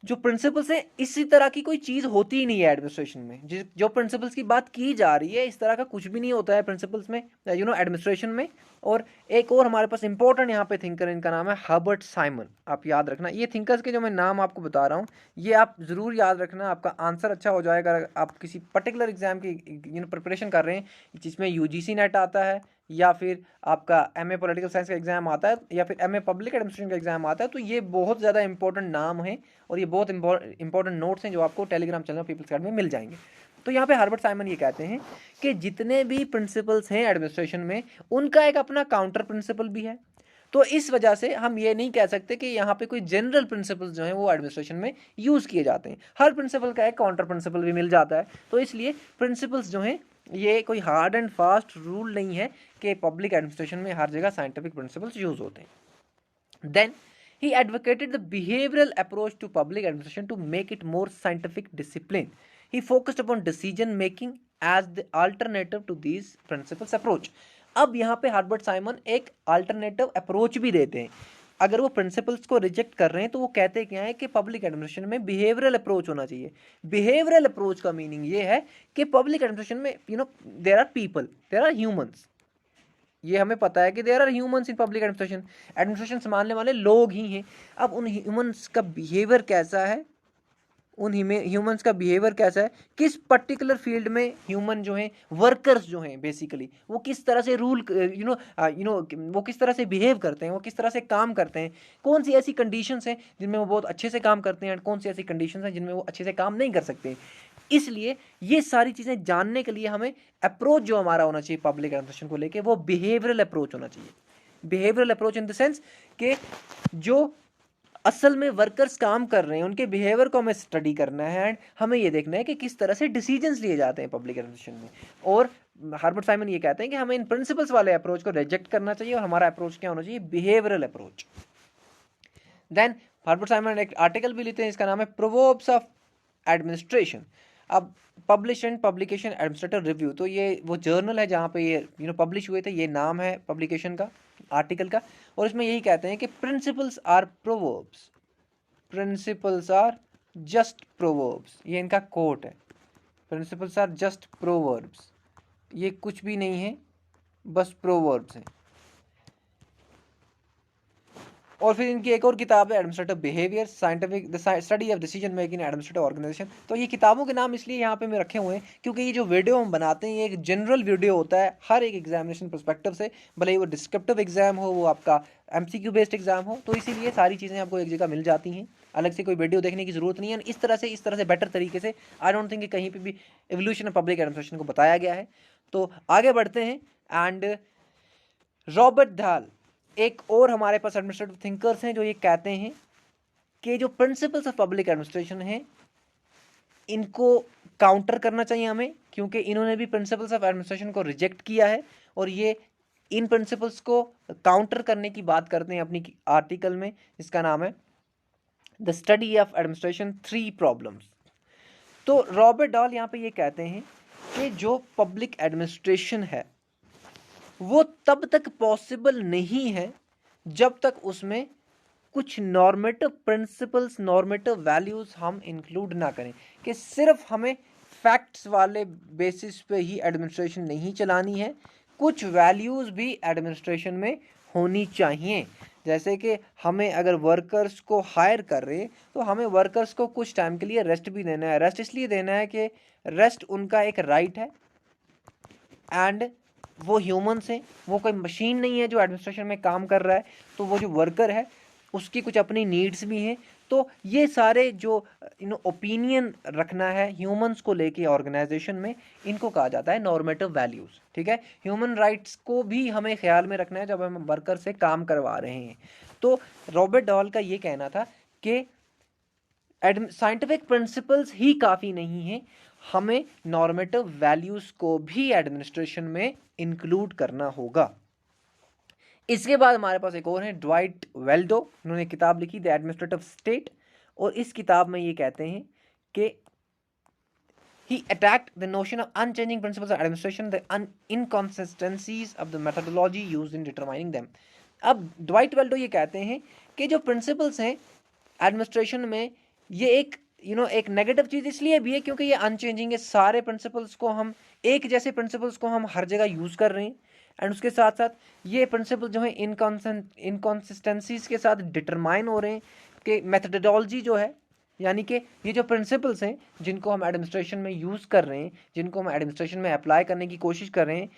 जो प्रिंसिपल्स हैं इसी तरह की कोई चीज़ होती ही नहीं है एडमिनिस्ट्रेशन में। जो प्रिंसिपल्स की बात की जा रही है इस तरह का कुछ भी नहीं होता है प्रिंसिपल्स में, एडमिनिस्ट्रेशन में। और एक और हमारे पास इंपॉर्टेंट यहाँ पे थिंकर, इनका नाम है हर्बर्ट साइमन। आप याद रखना, ये थिंकर्स के जो मैं नाम आपको बता रहा हूँ ये आप ज़रूर याद रखना, आपका आंसर अच्छा हो जाएगा। अगर आप किसी पर्टिकुलर एग्जाम की प्रिपरेशन कर रहे हैं जिसमें UGC नेट आता है या फिर आपका MA पॉलिटिकल साइंस का एग्जाम आता है या फिर MA पब्लिक एडमिनिस्ट्रेशन का एग्जाम आता है, तो ये बहुत ज़्यादा इंपॉर्टेंट नाम है और ये बहुत इंपॉर्टेंट नोट्स हैं जो आपको टेलीग्राम चैनल पीपल्स अकेडमी में मिल जाएंगे। तो यहाँ पे हर्बर्ट साइमन ये कहते हैं कि जितने भी प्रिंसिपल्स हैं एडमिनिस्ट्रेशन में उनका एक अपना काउंटर प्रिंसिपल भी है। तो इस वजह से हम ये नहीं कह सकते कि यहाँ पे कोई जनरल प्रिंसिपल्स जो हैं वो एडमिनिस्ट्रेशन में यूज़ किए जाते हैं। हर प्रिंसिपल का एक काउंटर प्रिंसिपल भी मिल जाता है। तो इसलिए प्रिंसिपल्स जो हैं ये कोई हार्ड एंड फास्ट रूल नहीं है कि पब्लिक एडमिनिस्ट्रेशन में हर जगह साइंटिफिक प्रिंसिपल्स यूज होते हैं। Then he advocated the behavioral approach to public administration to make it more scientific discipline. He focused upon decision making as the alternative to these principles approach. अब यहाँ पे Herbert Simon एक alternative approach भी देते हैं। अगर वो principles को रिजेक्ट कर रहे हैं तो वो कहते क्या है कि पब्लिक एडमिनिस्ट्रेशन में बिहेवियरल अप्रोच होना चाहिए। बिहेवियरल अप्रोच का मीनिंग ये है कि पब्लिक एडमिनिस्ट्रेशन में there are people, there are humans. ये हमें पता है कि there are humans in public administration, administration संभालने वाले लोग ही हैं। अब उन ह्यूमंस का बिहेवियर कैसा है, उन ह्यूमंस का बिहेवियर कैसा है, किस पर्टिकुलर फील्ड में ह्यूमन जो हैं वर्कर्स जो हैं बेसिकली वो किस तरह से रूल वो किस तरह से बिहेव करते हैं, वो किस तरह से काम करते हैं, कौन सी ऐसी कंडीशंस हैं जिनमें वो बहुत अच्छे से काम करते हैं, कौन सी ऐसी कंडीशंस हैं जिनमें वो अच्छे से काम नहीं कर सकते। इसलिए ये सारी चीज़ें जानने के लिए हमें अप्रोच जो हमारा होना चाहिए पब्लिक एडमिनिस्ट्रेशन को लेके वो बिहेवियरल अप्रोच होना चाहिए। Behavioural approach in the sense कि जो असल में वर्कर्स काम कर रहे हैं उनके बिहेवियर को हमें स्टडी करना है एंड हमें ये देखना है कि किस तरह से डिसीजंस लिए जाते हैं पब्लिक एडमिनिस्ट्रेशन में। और हर्बर्ट साइमन ये कहते हैं कि हमें इन प्रिंसिपल्स वाले अप्रोच को रिजेक्ट करना चाहिए और हमारा अप्रोच क्या होना चाहिए, behavioural approach. Then Herbert Simon एक आर्टिकल भी लिखते हैं, इसका नाम है प्रोवर्ब्स ऑफ एडमिनिस्ट्रेशन। अब publish and publication administrative review, तो ये वो जर्नल है जहाँ पे ये पब्लिश हुए थे, ये नाम है पब्लिकेशन का, आर्टिकल का। और इसमें यही कहते हैं कि principles are proverbs, principles are just proverbs, ये इनका कोट है, प्रिंसिपल्स आर जस्ट प्रोवर्ब्स, ये कुछ भी नहीं है बस प्रोवर्ब्स हैं। और फिर इनकी एक और किताब है administrative behaviour, scientific the study of decision making administrative organisation. तो ये किताबों के नाम इसलिए यहाँ पे मैं रखे हुए हैं क्योंकि ये जो वीडियो हम बनाते हैं ये एक जनरल वीडियो होता है हर एक एग्जामिनेशन पर्सपेक्टिव से, भले ही वो डिस्क्रिप्टिव एग्जाम हो, वो आपका MCQ बेस्ड एग्जाम हो, तो इसीलिए सारी चीज़ें आपको एक जगह मिल जाती हैं, अलग से कोई वीडियो देखने की जरूरत नहीं है। इस तरह से बेटर तरीके से आई डोंट थिंक कहीं पर भी एवोल्यूशन ऑफ पब्लिक एडमिनिस्ट्रेशन को बताया गया है। तो आगे बढ़ते हैं। एंड रॉबर्ट दाhl एक और हमारे पास एडमिनिस्ट्रेटिव थिंकर्स हैं जो ये कहते हैं कि जो प्रिंसिपल्स ऑफ पब्लिक एडमिनिस्ट्रेशन हैं इनको काउंटर करना चाहिए हमें, क्योंकि इन्होंने भी प्रिंसिपल्स ऑफ एडमिनिस्ट्रेशन को रिजेक्ट किया है और ये इन प्रिंसिपल्स को काउंटर करने की बात करते हैं अपनी आर्टिकल में, जिसका नाम है the study of administration 3 problems. तो रॉबर्ट दाhl यहाँ पे ये कहते हैं कि जो पब्लिक एडमिनिस्ट्रेशन है वो तब तक पॉसिबल नहीं है जब तक उसमें कुछ नॉर्मेटिव प्रिंसिपल्स, नॉर्मेटिव वैल्यूज़ हम इंक्लूड ना करें, कि सिर्फ हमें फैक्ट्स वाले बेसिस पे ही एडमिनिस्ट्रेशन नहीं चलानी है, कुछ वैल्यूज़ भी एडमिनिस्ट्रेशन में होनी चाहिए। जैसे कि हमें अगर वर्कर्स को हायर कर रहे तो हमें वर्कर्स को कुछ टाइम के लिए रेस्ट भी देना है। रेस्ट इसलिए देना है कि रेस्ट उनका एक राइट है एंड वो ह्यूमंस हैं, वो कोई मशीन नहीं है जो एडमिनिस्ट्रेशन में काम कर रहा है। तो वो जो वर्कर है उसकी कुछ अपनी नीड्स भी हैं, तो ये सारे जो ओपिनियन रखना है ह्यूमंस को लेके ऑर्गेनाइजेशन में, इनको कहा जाता है नॉर्मेटिव वैल्यूज। ठीक है, ह्यूमन राइट्स को भी हमें ख्याल में रखना है जब हम वर्कर से काम करवा रहे हैं। तो रॉबर्ट डॉल का ये कहना था कि साइंटिफिक प्रिंसिपल्स ही काफ़ी नहीं है, हमें नॉर्मेटिव वैल्यूज़ को भी एडमिनिस्ट्रेशन में इंक्लूड करना होगा। इसके बाद हमारे पास एक और है ड्वाइट वेल्डो, उन्होंने किताब लिखी द एडमिनिस्ट्रेटिव स्टेट, और इस किताब में ये कहते हैं कि he attacked the notion of unchanging principles of administration, the inconsistencies of the methodology used in determining them। अब ड्वाइट वेल्डो ये कहते हैं कि जो प्रिंसिपल्स हैं एडमिनिस्ट्रेशन में, ये एक नेगेटिव चीज़ इसलिए भी है क्योंकि ये अनचेंजिंग है। सारे प्रिंसिपल्स को हम एक जैसे प्रिंसिपल्स को हम हर जगह यूज़ कर रहे हैं, एंड उसके साथ साथ ये प्रिंसिपल जो है इनकॉन्सिस्टेंसीज के साथ डिटरमाइन हो रहे हैं कि मेथडोलॉजी जो है, यानी कि ये जो प्रिंसिपल्स हैं जिनको हम एडमिनिस्ट्रेशन में यूज़ कर रहे हैं, जिनको हम एडमिनिस्ट्रेशन में अप्लाई करने की कोशिश कर रहे हैं,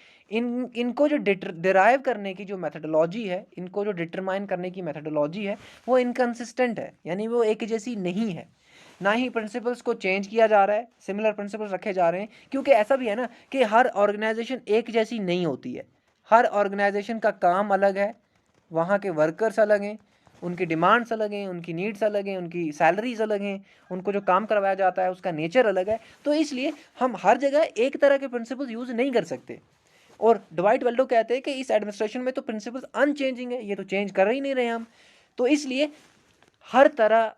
इनको जो डिराइव करने की जो मेथडोलॉजी है, इनको जो डिटरमाइन करने की मेथडोलॉजी है, वो इनकन्सिस्टेंट है, यानी वो एक जैसी नहीं है। ना ही प्रिंसिपल्स को चेंज किया जा रहा है, सिमिलर प्रिंसिपल्स रखे जा रहे हैं, क्योंकि ऐसा भी है ना कि हर ऑर्गेनाइजेशन एक जैसी नहीं होती है। हर ऑर्गेनाइजेशन का काम अलग है, वहाँ के वर्कर्स अलग हैं, उनकी डिमांड्स अलग हैं, उनकी नीड्स अलग हैं, उनकी सैलरीज अलग हैं, उनको जो काम करवाया जाता है उसका नेचर अलग है। तो इसलिए हम हर जगह एक तरह के प्रिंसिपल्स यूज़ नहीं कर सकते। और ड्वाइट वेल्डो कहते हैं कि इस एडमिनिस्ट्रेशन में तो प्रिंसिपल्स अनचेंजिंग है, ये तो चेंज कर ही नहीं रहे हम। तो इसलिए हर तरह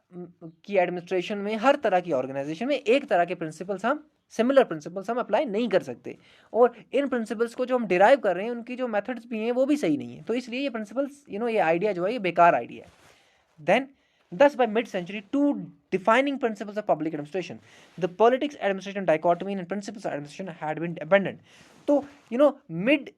की एडमिनिस्ट्रेशन में, हर तरह की ऑर्गेनाइजेशन में एक तरह के प्रिंसिपल्स हम, सिमिलर प्रिंसिपल्स हम अप्लाई नहीं कर सकते। और इन प्रिंसिपल्स को जो हम डिराइव कर रहे हैं, उनकी जो मेथड्स भी हैं वो भी सही नहीं है। तो इसलिए ये प्रिंसिपल्स ये आइडिया जो है ये बेकार आइडिया है। Then, thus by mid-century, two defining principles of public administration, the politics administration dichotomy and principles of administration had been abandoned। तो मिड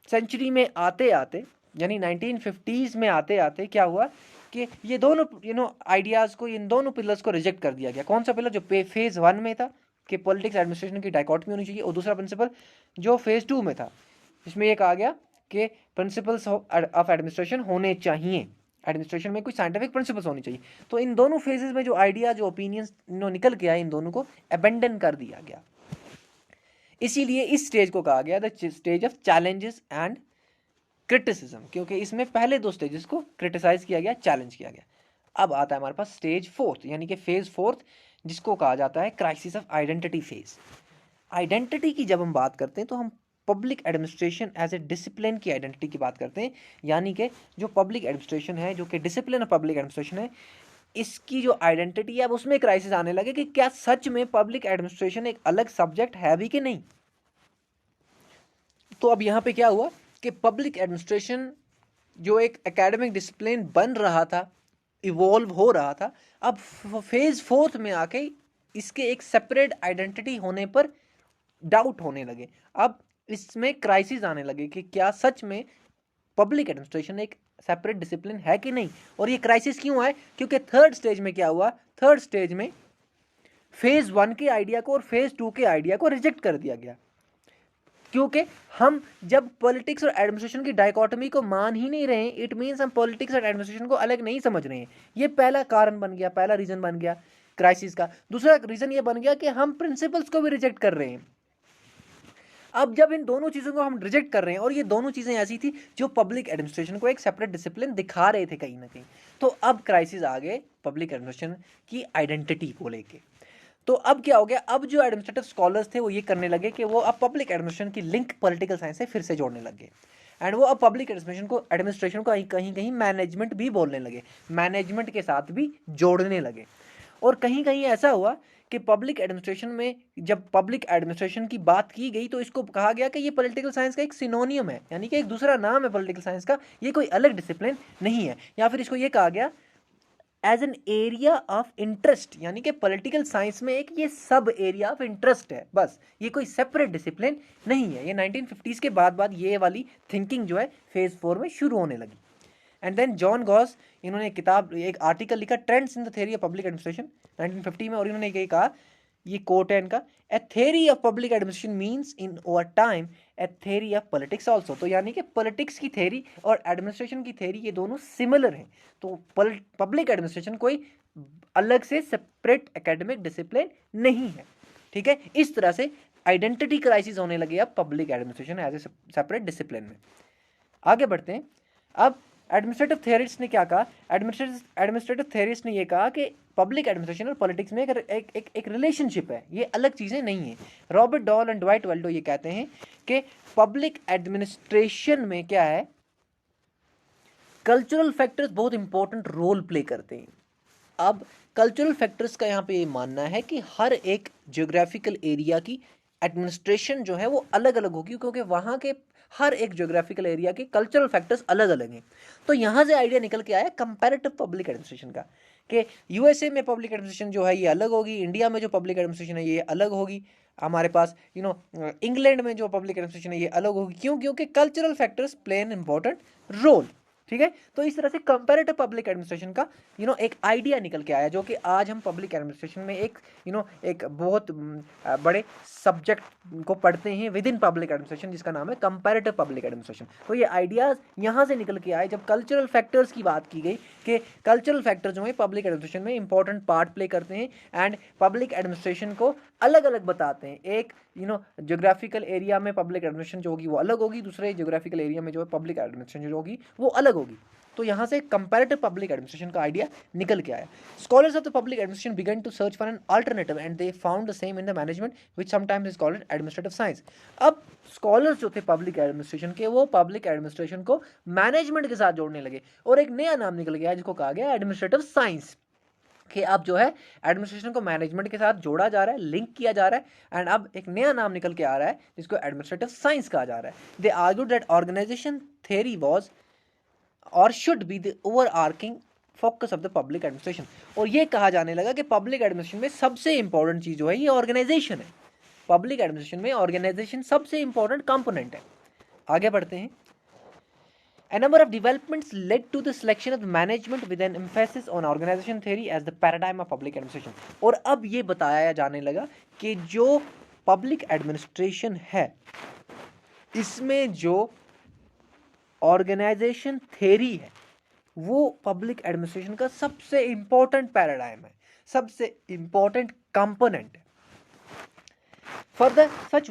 सेंचुरी में आते आते, यानी 1950s में आते आते क्या हुआ कि ये दोनों आइडियाज़ को, इन दोनों पिलर्स को रिजेक्ट कर दिया गया। कौन सा पिलर? जो फेज़ 1 में था कि पॉलिटिक्स एडमिनिस्ट्रेशन की डाइकोटमी होनी चाहिए, और दूसरा प्रिंसिपल जो फेज़ 2 में था, इसमें ये कहा गया कि प्रिंसिपल्स ऑफ एडमिनिस्ट्रेशन होने चाहिए, एडमिनिस्ट्रेशन में कुछ साइंटिफिक प्रिंसिपल्स होनी चाहिए। तो इन दोनों फेजेस में जो आइडिया, जो ओपिनियंस निकल के आए, इन दोनों को अबेंडन कर दिया गया। इसीलिए इस स्टेज को कहा गया the stage of challenges and criticism, क्योंकि इसमें पहले दो स्टेजेस को क्रिटिसाइज किया गया, चैलेंज किया गया। अब आता है हमारे पास स्टेज 4, यानी कि फेज 4, जिसको कहा जाता है crisis of identity phase. Identity की जब हम बात करते हैं तो हम public administration as a discipline की आइडेंटिटी की बात करते हैं, यानी कि जो पब्लिक एडमिनिस्ट्रेशन है, जो कि डिसिप्लिन ऑफ पब्लिक एडमिनिस्ट्रेशन है, इसकी जो आइडेंटिटी है, अब उसमें क्राइसिस आने लगे कि क्या सच में पब्लिक एडमिनिस्ट्रेशन एक अलग सब्जेक्ट है भी कि नहीं। तो अब यहाँ पे क्या हुआ कि पब्लिक एडमिनिस्ट्रेशन जो एक एकेडमिक डिसिप्लिन बन रहा था, इवॉल्व हो रहा था, अब फेज 4 में आके इसके एक सेपरेट आइडेंटिटी होने पर डाउट होने लगे। अब इसमें क्राइसिस आने लगे कि क्या सच में पब्लिक एडमिनिस्ट्रेशन एक सेपरेट डिसिप्लिन है कि नहीं। और ये क्राइसिस क्यों आए? क्योंकि थर्ड स्टेज में क्या हुआ, थर्ड स्टेज में फेज 1 के आइडिया को और फेज 2 के आइडिया को रिजेक्ट कर दिया गया, क्योंकि हम जब पॉलिटिक्स और एडमिनिस्ट्रेशन की डाइकोटमी को मान ही नहीं रहे हैं, इट मीन्स हम पॉलिटिक्स और एडमिनिस्ट्रेशन को अलग नहीं समझ रहे हैं। ये पहला कारण बन गया, पहला रीजन बन गया क्राइसिस का। दूसरा रीजन ये बन गया कि हम प्रिंसिपल्स को भी रिजेक्ट कर रहे हैं। अब जब इन दोनों चीज़ों को हम रिजेक्ट कर रहे हैं, और ये दोनों चीज़ें ऐसी थी जो पब्लिक एडमिनिस्ट्रेशन को एक सेपरेट डिसिप्लिन दिखा रहे थे कहीं ना कहीं, तो अब क्राइसिस आ गए पब्लिक एडमिनिस्ट्रेशन की आइडेंटिटी को लेके। तो अब क्या हो गया, अब जो एडमिनिस्ट्रेटिव स्कॉलर्स थे वो ये करने लगे कि वो अब पब्लिक एडमिनिस्ट्रेशन की लिंक पॉलिटिकल साइंस से फिर से जोड़ने लगे, एंड वो अब पब्लिक एडमिनिस्ट्रेशन को कहीं कहीं मैनेजमेंट भी बोलने लगे, मैनेजमेंट के साथ भी जोड़ने लगे। और कहीं कहीं ऐसा हुआ कि पब्लिक एडमिनिस्ट्रेशन में जब पब्लिक एडमिनिस्ट्रेशन की बात की गई तो इसको कहा गया कि ये पॉलिटिकल साइंस का एक सिनोनियम है, यानी कि एक दूसरा नाम है पॉलिटिकल साइंस का, ये कोई अलग डिसिप्लिन नहीं है। या फिर इसको ये कहा गया as an area of interest, यानी कि पॉलिटिकल साइंस में एक ये सब एरिया ऑफ इंटरेस्ट है, बस ये कोई सेपरेट डिसिप्लिन नहीं है। ये 1950s के बाद ये वाली थिंकिंग जो है फेज 4 में शुरू होने लगी। एंड देन जॉन गॉस, इन्होंने किताब, एक आर्टिकल लिखा trends in the theory of public administration 1950 में, और इन्होंने ये कहा, ये कोट है इनका, ए theory of public administration means in over time A theory of politics also. तो यानी कि पॉलिटिक्स की थ्योरी और एडमिनिस्ट्रेशन की थ्योरी ये दोनों सिमिलर हैं। तो पब्लिक एडमिनिस्ट्रेशन कोई अलग से सेपरेट एकेडमिक डिसिप्लिन नहीं है, ठीक है। इस तरह से आइडेंटिटी क्राइसिस होने लगे अब public administration as a separate discipline में। आगे बढ़ते हैं। अब एडमिनिस्ट्रेटिव थियरिस्ट ने क्या कहा? एडमिनिस्ट्रेटिव थियरिस्ट ने ये कहा कि पब्लिक एडमिनिस्ट्रेशन और पॉलिटिक्स में एक रिलेशनशिप है, ये अलग चीज़ें नहीं है। Robert doll and Dwight Waldo ये कहते हैं कि पब्लिक एडमिनिस्ट्रेशन में क्या है, कल्चरल फैक्टर्स बहुत इंपॉर्टेंट रोल प्ले करते हैं। अब कल्चरल फैक्टर्स का यहाँ पे ये मानना है कि हर एक ज्योग्राफिकल एरिया की एडमिनिस्ट्रेशन जो है वो अलग अलग होगी, क्योंकि वहाँ के हर एक ज्योग्राफिकल एरिया के कल्चरल फैक्टर्स अलग अलग हैं। तो यहाँ से आइडिया निकल के आया कंपैरेटिव पब्लिक एडमिनिस्ट्रेशन का, कि यूएसए में पब्लिक एडमिनिस्ट्रेशन जो है ये अलग होगी, इंडिया में जो पब्लिक एडमिनिस्ट्रेशन है ये अलग होगी, हमारे पास इंग्लैंड में जो पब्लिक एडमिनिस्ट्रेशन है ये अलग होगी। क्यों? क्योंकि cultural factors play an important role, ठीक है। तो इस तरह से कंपैरेटिव पब्लिक एडमिनिस्ट्रेशन का एक आइडिया निकल के आया, जो कि आज हम पब्लिक एडमिनिस्ट्रेशन में एक बहुत बड़े सब्जेक्ट को पढ़ते हैं विद इन पब्लिक एडमिनिस्ट्रेशन, जिसका नाम है कंपैरेटिव पब्लिक एडमिनिस्ट्रेशन। तो ये आइडियाज यहाँ से निकल के आए जब कल्चरल फैक्टर्स की बात की गई, कि कल्चरल फैक्टर जो है पब्लिक एडमिनिस्ट्रेशन में इंपॉर्टेंट पार्ट प्ले करते हैं एंड पब्लिक एडमिनिस्ट्रेशन को अलग अलग बताते हैं। एक ज्योग्राफिकल एरिया में पब्लिक एडमिनिस्ट्रेशन जो होगी वो अलग होगी, दूसरे ज्योग्राफिकल एरिया में जो है पब्लिक एडमिनिस्ट्रेशन जो होगी वो अलग होगी। तो यहाँ से कंपैरेटिव पब्लिक एडमिनिस्ट्रेशन का आइडिया निकल के आया। Scholars of the public administration began to search for an alternative and they found the same in the management which sometimes is called administrative science. अब स्कॉलर्स जो थे पब्लिक एडमिनिस्ट्रेशन के, वो public administration को management के साथ जोड़ने लगे और एक नया नाम निकल गया जिसको कहा गया एडमिनिस्ट्रेटिव साइंस, कि अब जो है एडमिनिस्ट्रेशन को मैनेजमेंट के साथ जोड़ा जा रहा है, लिंक किया जा रहा है, एंड अब एक नया नाम निकल के आ रहा है जिसको एडमिनिस्ट्रेटिव साइंस कहा जा रहा है। They argued that organization theory was or should be the overarching focus of the public administration. और ये कहा जाने लगा कि पब्लिक एडमिनिस्ट्रेशन में सबसे इंपॉर्टेंट चीज जो है ये ऑर्गेनाइजेशन है। पब्लिक एडमिनिस्ट्रेशन में ऑर्गेनाइजेशन सबसे इंपॉर्टेंट कंपोनेंट है। आगे बढ़ते हैं। A number of developments led to the selection of management with an emphasis on organization theory as the paradigm of public administration। और अब ये बताया जाने लगा कि जो पब्लिक एडमिनिस्ट्रेशन है इसमें जो ऑर्गेनाइजेशन थ्योरी है वो पब्लिक एडमिनिस्ट्रेशन का सबसे इंपॉर्टेंट पैराडाइम है, सबसे इंपॉर्टेंट कंपोनेंट है। Further such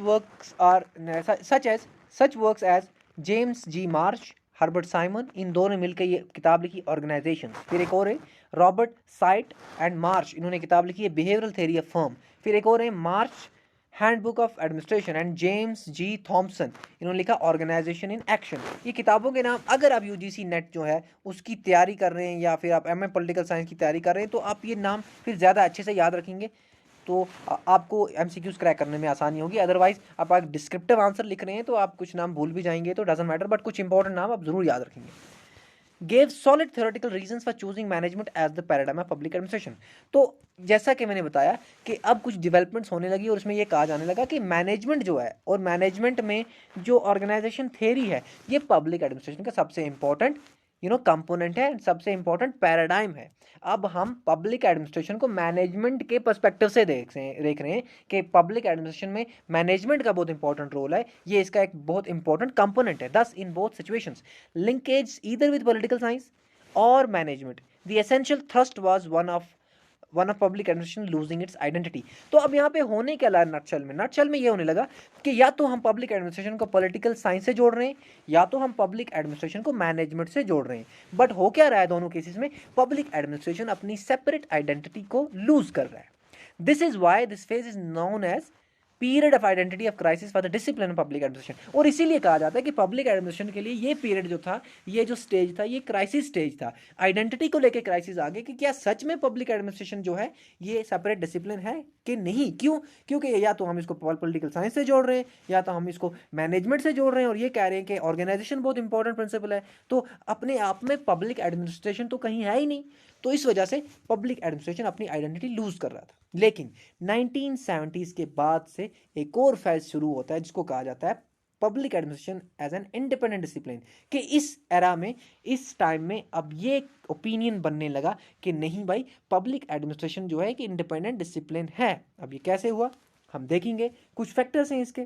works as James G March, Herbert Simon, इन दोनों ने मिलकर ये किताब लिखी ऑर्गेनाइजेशन। फिर एक और है रॉबर्ट साइट एंड मार्श, इन्होंने किताब लिखी है बिहेवियरल थ्योरी ऑफ फर्म। फिर एक और है Marsh handbook of administration and James G Thomson, इन्होंने लिखा ऑर्गेनाइजेशन इन एक्शन। ये किताबों के नाम अगर आप यूजीसी नेट जो है उसकी तैयारी कर रहे हैं या फिर आप एमए पॉलिटिकल साइंस की तैयारी कर रहे हैं तो आप ये नाम फिर ज़्यादा अच्छे से याद रखेंगे तो आपको एमसीक्यूज क्रैक करने में आसानी होगी। अदरवाइज आप डिस्क्रिप्टिव आंसर लिख रहे हैं तो आप कुछ नाम भूल भी जाएंगे तो डजंट मैटर, बट कुछ इंपॉर्टेंट नाम आप जरूर याद रखेंगे। Gave solid theoretical reasons for choosing management as the paradigm of public administration. तो जैसा कि मैंने बताया कि अब कुछ डेवलपमेंट्स होने लगी और उसमें ये कहा जाने लगा कि मैनेजमेंट जो है और मैनेजमेंट में जो ऑर्गेनाइजेशन थ्योरी है ये पब्लिक एडमिनिस्ट्रेशन का सबसे इंपॉर्टेंट कंपोनेंट है, सबसे इंपॉर्टेंट पैराडाइम है। अब हम पब्लिक एडमिनिस्ट्रेशन को मैनेजमेंट के पर्सपेक्टिव से देख रहे हैं कि पब्लिक एडमिनिस्ट्रेशन में मैनेजमेंट का बहुत इंपॉर्टेंट रोल है, ये इसका एक बहुत इंपॉर्टेंट कंपोनेंट है। Thus in both situations linkage either with political science or management the essential thrust was one of public administration losing its identity. तो अब यहाँ पे होने क्या लगा नटशल में ये होने लगा कि या तो हम पब्लिक एडमिनिस्ट्रेशन को पॉलिटिकल साइंस से जोड़ रहे हैं या तो हम पब्लिक एडमिनिस्ट्रेशन को मैनेजमेंट से जोड़ रहे हैं। बट हो क्या रहा है दोनों केसेस में, पब्लिक एडमिनिस्ट्रेशन अपनी सेपरेट आइडेंटिटी को लूज कर रहा है। This is why this phase is known as period of identity of crisis for the discipline of public administration. और इसीलिए कहा जाता है कि पब्लिक एडमिनिस्ट्रेशन के लिए ये पीरियड जो था, ये जो स्टेज था, ये क्राइसिस स्टेज था। आइडेंटिटी को लेकर क्राइसिस आ गए कि क्या सच में पब्लिक एडमिनिस्ट्रेशन जो है ये सेपरेट डिसिप्लिन है कि नहीं। क्यों? क्योंकि या तो हम इसको पॉलिटिकल साइंस से जोड़ रहे हैं या तो हम इसको मैनेजमेंट से जोड़ रहे हैं और ये कह रहे हैं कि ऑर्गेनाइजेशन बहुत इंपॉर्टेंट प्रिंसिपल है, तो अपने आप में पब्लिक एडमिनिस्ट्रेशन तो कहीं है ही नहीं। तो इस वजह से पब्लिक एडमिनिस्ट्रेशन अपनी आइडेंटिटी लूज कर रहा था। लेकिन 1970s के बाद से एक और फेज शुरू होता है जिसको कहा जाता है public administration as an independent discipline, कि इस एरा में, इस टाइम में अब ये ओपिनियन बनने लगा कि नहीं भाई पब्लिक एडमिनिस्ट्रेशन जो है कि इंडिपेंडेंट डिसिप्लिन है। अब ये कैसे हुआ हम देखेंगे, कुछ फैक्टर्स हैं इसके।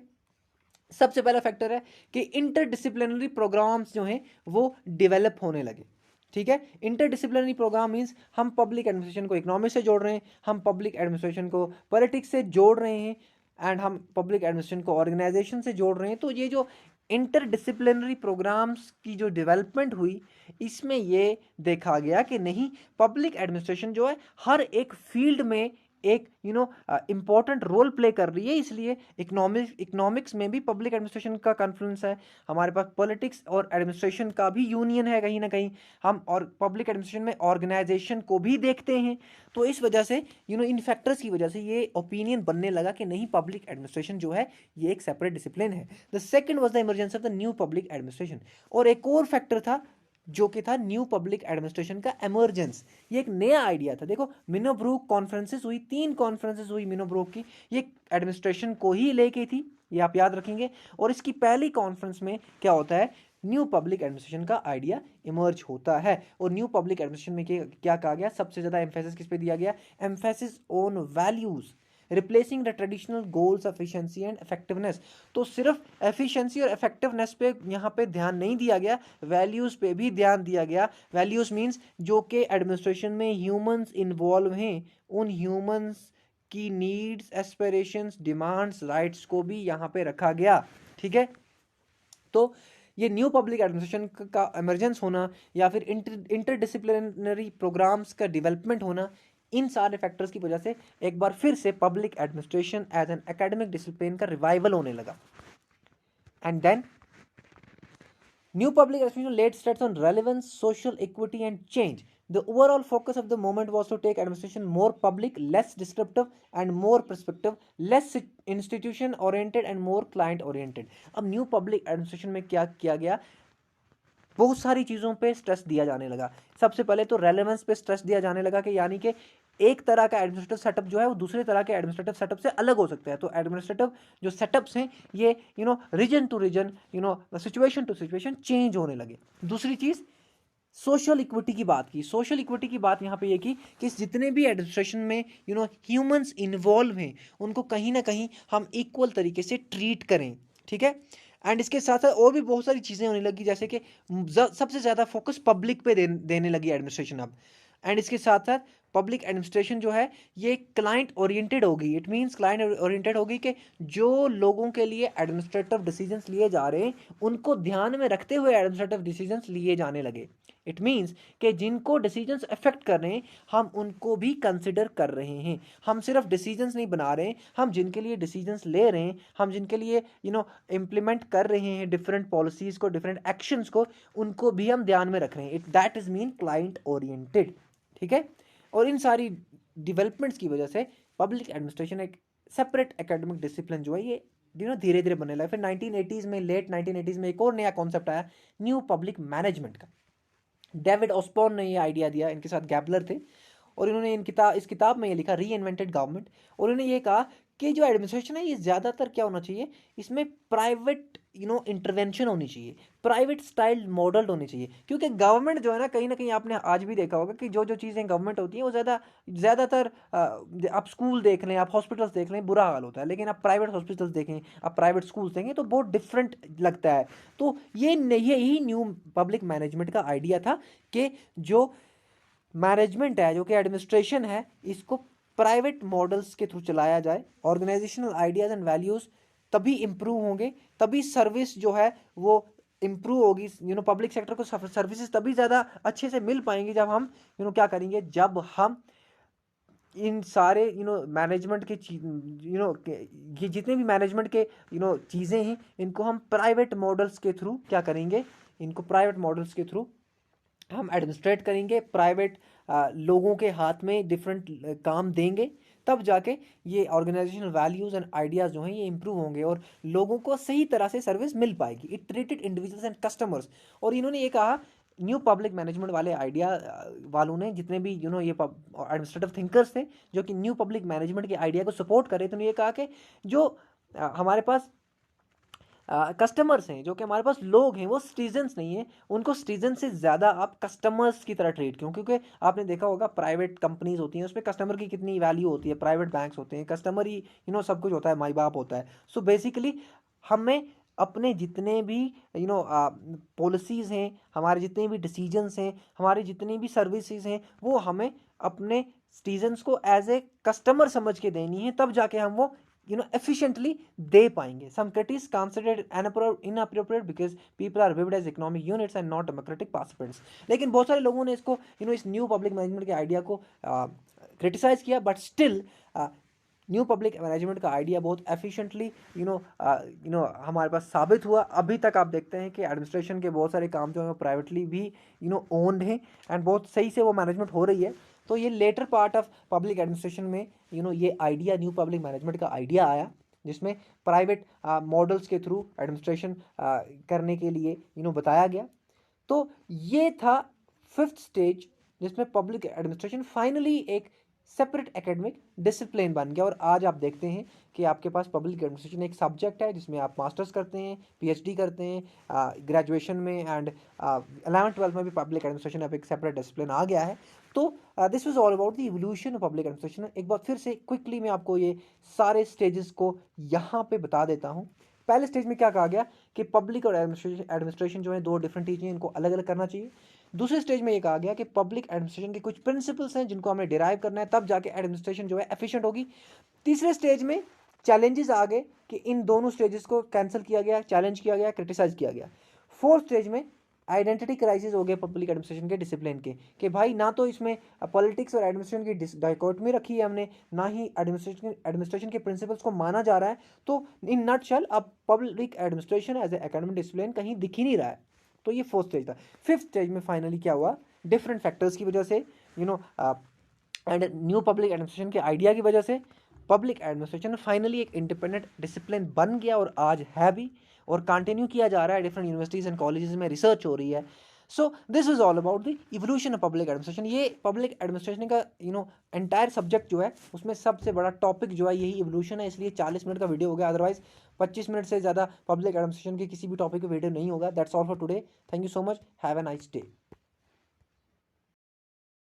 सबसे पहला फैक्टर है कि इंटरडिसिप्लिनरी प्रोग्राम्स जो हैं वो डेवलप होने लगे, ठीक है। इंटरडिसिप्लिनरी प्रोग्राम मीन्स हम पब्लिक एडमिनिस्ट्रेशन को इकोनॉमिक्स से जोड़ रहे हैं, हम पब्लिक एडमिनिस्ट्रेशन को पॉलिटिक्स से जोड़ रहे हैं, एंड हम पब्लिक एडमिनिस्ट्रेशन को ऑर्गेनाइजेशन से जोड़ रहे हैं। तो ये जो इंटरडिसिप्लिनरी प्रोग्राम्स की जो डेवलपमेंट हुई, इसमें ये देखा गया कि नहीं, पब्लिक एडमिनिस्ट्रेशन जो है हर एक फील्ड में एक इम्पॉर्टेंट रोल प्ले कर रही है। इसलिए इकोनॉमिक्स में भी पब्लिक एडमिनिस्ट्रेशन का कॉन्फ्लुएंस है, हमारे पास पॉलिटिक्स और एडमिनिस्ट्रेशन का भी यूनियन है कहीं ना कहीं, हम और पब्लिक एडमिनिस्ट्रेशन में ऑर्गेनाइजेशन को भी देखते हैं। तो इस वजह से इन फैक्टर्स की वजह से ये ओपिनियन बनने लगा कि नहीं, पब्लिक एडमिनिस्ट्रेशन जो है ये एक सेपरेट डिसिप्लिन है। The second was the emergence of the new public administration. और एक और फैक्टर था जो कि था न्यू पब्लिक एडमिनिस्ट्रेशन का एमरजेंस। ये एक नया आइडिया था। देखो, मिनोब्रूक कॉन्फ्रेंसेस हुई, 3 कॉन्फ्रेंसेस हुई मिनोब्रूक की, ये एडमिनिस्ट्रेशन को ही लेके थी, ये आप याद रखेंगे। और इसकी पहली कॉन्फ्रेंस में क्या होता है, न्यू पब्लिक एडमिनिस्ट्रेशन का आइडिया इमर्ज होता है। और न्यू पब्लिक एडमिनिस्ट्रेशन में क्या कहा गया, सबसे ज्यादा एम्फेसिस किस पे दिया गया, emphasis on values, replacing the traditional goals efficiency and effectiveness. तो सिर्फ एफिशिएंसी और इफेक्टिवनेस पे यहाँ पे ध्यान नहीं दिया गया, वैल्यूज पे भी ध्यान दिया गया। वैल्यूज मींस जो कि एडमिनिस्ट्रेशन में ह्यूमंस इन्वॉल्व हैं, उन ह्यूमंस की नीड्स, एस्पिरेशंस, डिमांड्स, राइट्स को भी यहाँ पे रखा गया। ठीक है। तो ये न्यू पब्लिक एडमिनिस्ट्रेशन का इमरजेंस होना या फिर इंटरडिसिप्लिनरी प्रोग्राम्स का डेवलपमेंट होना, इन सारे फैक्टर्स की वजह से एक बार फिर से public administration as an academic discipline का रिवाइवल होने लगा। And then new public administration laid stress on relevance, social equity and change. The overall focus of the movement was to take administration more public, less descriptive and more perspective, less institution oriented and more client oriented. अब new public administration में क्या किया गया, बहुत सारी चीज़ों पे stress दिया जाने लगा। सबसे पहले तो रेलेवेंस पे स्ट्रेस दिया जाने लगा कि यानी कि एक तरह का एडमिनिस्ट्रेटिव सेटअप जो है वो दूसरे तरह के एडमिनिस्ट्रेटिव सेटअप से अलग हो सकता है। तो एडमिनिस्ट्रेटिव जो सेटअप्स हैं ये region to region, situation to situation change होने लगे। दूसरी चीज़, सोशल इक्विटी की बात की। सोशल इक्विटी की बात यहाँ पे ये की कि जितने भी एडमिनिस्ट्रेशन में ह्यूमंस इन्वॉल्व हैं, उनको कहीं ना कहीं हम इक्वल तरीके से ट्रीट करें। ठीक है। एंड इसके साथ साथ और भी बहुत सारी चीज़ें होने लगी, जैसे कि सबसे ज़्यादा फोकस पब्लिक पे देने लगी एडमिनिस्ट्रेशन अब। एंड इसके साथ साथ पब्लिक एडमिनिस्ट्रेशन जो है ये क्लाइंट ओरिएंटेड होगी। इट मीन्स क्लाइंट ओरिएंटेड होगी कि जो लोगों के लिए एडमिनिस्ट्रेटिव डिसीजंस लिए जा रहे हैं, उनको ध्यान में रखते हुए एडमिनिस्ट्रेटिव डिसीजंस लिए जाने लगे। इट मीन्स कि जिनको डिसीजंस अफेक्ट कर रहे हैं, हम उनको भी कंसिडर कर रहे हैं। हम सिर्फ डिसीजंस नहीं बना रहे हैं, हम जिनके लिए डिसीजंस ले रहे हैं, हम जिनके लिए इम्प्लीमेंट कर रहे हैं डिफरेंट पॉलिसीज़ को, डिफरेंट एक्शंस को, उनको भी हम ध्यान में रख रहे हैं। It that is mean client oriented. ठीक है। और इन सारी डेवलपमेंट्स की वजह से पब्लिक एडमिनिस्ट्रेशन एक सेपरेट एकेडमिक डिसिप्लिन जो है ये धीरे धीरे बनने लगा। फिर 1980s में, लेट 1980s में एक और नया कॉन्सेप्ट आया, न्यू पब्लिक मैनेजमेंट का। डेविड ऑस्बॉर्न ने ये आइडिया दिया, इनके साथ गैबलर थे, और इन्होंने इस किताब में ये लिखा, री इन्वेंटेड गवर्नमेंट। और इन्होंने ये कहा कि जो एडमिनिस्ट्रेशन है ये ज़्यादातर क्या होना चाहिए, इसमें प्राइवेट इंटरवेंशन होनी चाहिए, प्राइवेट स्टाइल मॉडल होनी चाहिए। क्योंकि गवर्नमेंट जो है ना कहीं आपने आज भी देखा होगा कि जो चीज़ें गवर्नमेंट होती हैं वो ज़्यादातर आप स्कूल देख लें, आप हॉस्पिटल्स देख लें, बुरा हाल होता है। लेकिन आप प्राइवेट हॉस्पिटल्स देखें, आप प्राइवेट स्कूल्स देखें तो बहुत डिफरेंट लगता है। तो यही न्यू पब्लिक मैनेजमेंट का आइडिया था कि जो मैनेजमेंट है, जो कि एडमिनिस्ट्रेशन है, इसको प्राइवेट मॉडल्स के थ्रू चलाया जाए। ऑर्गेनाइजेशनल आइडियाज़ एंड वैल्यूज़ तभी इम्प्रूव होंगे, तभी सर्विस जो है वो इम्प्रूव होगी। पब्लिक सेक्टर को सर्विसेज तभी ज़्यादा अच्छे से मिल पाएंगी जब हम क्या करेंगे, जब हम इन सारे मैनेजमेंट के ये जितने भी मैनेजमेंट के चीज़ें हैं, इनको हम प्राइवेट मॉडल्स के थ्रू क्या करेंगे, इनको प्राइवेट मॉडल्स के थ्रू हम एडमिनिस्ट्रेट करेंगे, प्राइवेट लोगों के हाथ में डिफरेंट काम देंगे, तब जाके ये ऑर्गेनाइजेशनल वैल्यूज़ एंड आइडियाज़ जो हैं ये इंप्रूव होंगे और लोगों को सही तरह से सर्विस मिल पाएगी। It treated individuals and customers. और इन्होंने ये कहा, न्यू पब्लिक मैनेजमेंट वाले आइडिया वालों ने, जितने भी ये एडमिनिस्ट्रेटिव थिंकर्स थे जो कि न्यू पब्लिक मैनेजमेंट के आइडिया को सपोर्ट करे, तो उन्होंने ये कहा कि जो हमारे पास कस्टमर्स हैं, जो कि हमारे पास लोग हैं, वो सिटीजन्स नहीं हैं, उनको सिटीजन से ज़्यादा आप कस्टमर्स की तरह ट्रीट क्यों, क्योंकि आपने देखा होगा प्राइवेट कंपनीज होती हैं, उसमें कस्टमर की कितनी वैल्यू होती है। प्राइवेट बैंक्स होते हैं, कस्टमर ही सब कुछ होता है, माई बाप होता है। सो बेसिकली हमें अपने जितने भी पॉलिसीज़ हैं, हमारे जितने भी डिसीजंस हैं, हमारी जितनी भी सर्विसेज हैं, वो हमें अपने सिटीजन्स को एज ए कस्टमर समझ के देनी है, तब जाके हम वो एफिशिएंटली दे पाएंगे. सम critics considered inappropriate because people are viewed as economic units and not democratic participants. लेकिन बहुत सारे लोगों ने इसको इस न्यू पब्लिक मैनेजमेंट के आइडिया को क्रिटिसाइज किया, but still new public management का आइडिया बहुत एफिशिएंटली हमारे पास साबित हुआ. अभी तक आप देखते हैं कि एडमिनिस्ट्रेशन के बहुत सारे काम जो हैं प्राइवेटली भी ओन्ड हैं एंड बहुत सही से वो मैनेजमेंट हो रही है. तो ये latter part of public administration में ये आइडिया न्यू पब्लिक मैनेजमेंट का आइडिया आया, जिसमें प्राइवेट मॉडल्स के थ्रू एडमिनिस्ट्रेशन करने के लिए बताया गया. तो ये था 5th स्टेज, जिसमें पब्लिक एडमिनिस्ट्रेशन फाइनली एक सेपरेट एकेडमिक डिसिप्लिन बन गया. और आज आप देखते हैं कि आपके पास पब्लिक एडमिनिस्ट्रेशन एक सब्जेक्ट है जिसमें आप मास्टर्स करते हैं, पीएचडी करते हैं, ग्रेजुएशन में एंड 11th-12th में भी पब्लिक एडमिनिस्ट्रेशन अब एक सेपरेट डिसिप्लिन आ गया है. तो this was all about the evolution of public administration. एक बार फिर से क्विकली मैं आपको ये सारे स्टेजेस को यहाँ पे बता देता हूँ. पहले स्टेज में क्या कहा गया कि पब्लिक और एडमिनिस्ट्रेशन जो है दो डिफरेंट चीज़ें, इनको अलग अलग करना चाहिए. दूसरे स्टेज में ये कहा गया कि पब्लिक एडमिनिस्ट्रेशन के कुछ प्रिंसिपल्स हैं जिनको हमें डिराइव करना है, तब जाके एडमिनिस्ट्रेशन जो है एफिशिएंट होगी. तीसरे स्टेज में चैलेंजेस आ गए कि इन दोनों स्टेजेस को कैंसिल किया गया, चैलेंज किया गया, क्रिटिसाइज किया गया. फोर्थ स्टेज में आइडेंटिटी क्राइसिस हो गया पब्लिक एडमिनिस्ट्रेशन के डिसिप्लिन के, कि भाई ना तो इसमें पॉलिटिक्स और एडमिनिस्ट्रेशन की डाइकोटमी रखी है हमने, ना ही एडमिनिस्ट्रेशन के प्रिंसिपल्स को माना जा रहा है. तो इन नटशेल अब public administration as a academic discipline कहीं दिख ही नहीं रहा है. तो ये फोर्थ स्टेज था. फिफ्थ स्टेज में फाइनली क्या हुआ, डिफरेंट फैक्टर्स की वजह से एंड न्यू पब्लिक एडमिनिस्ट्रेशन के आइडिया की वजह से पब्लिक एडमिनिस्ट्रेशन फाइनली एक इंडिपेंडेंट डिसिप्लिन बन गया और आज है भी, और कंटिन्यू किया जा रहा है. डिफरेंट यूनिवर्सिटीज़ एंड कॉलेजेस में रिसर्च हो रही है. So this is all about the evolution of public administration. ये पब्लिक एडमिनिस्ट्रेशन का एंटायर सब्जेक्ट जो है उसमें सबसे बड़ा टॉपिक जो है यही इवोल्यूशन है. इसलिए 40 मिनट का वीडियो हो गया, अदरवाइज 25 मिनट से ज़्यादा पब्लिक एडमिनिस्ट्रेशन के किसी भी टॉपिक पे वीडियो नहीं होगा. That's all for today. Thank you so much. Have a nice day.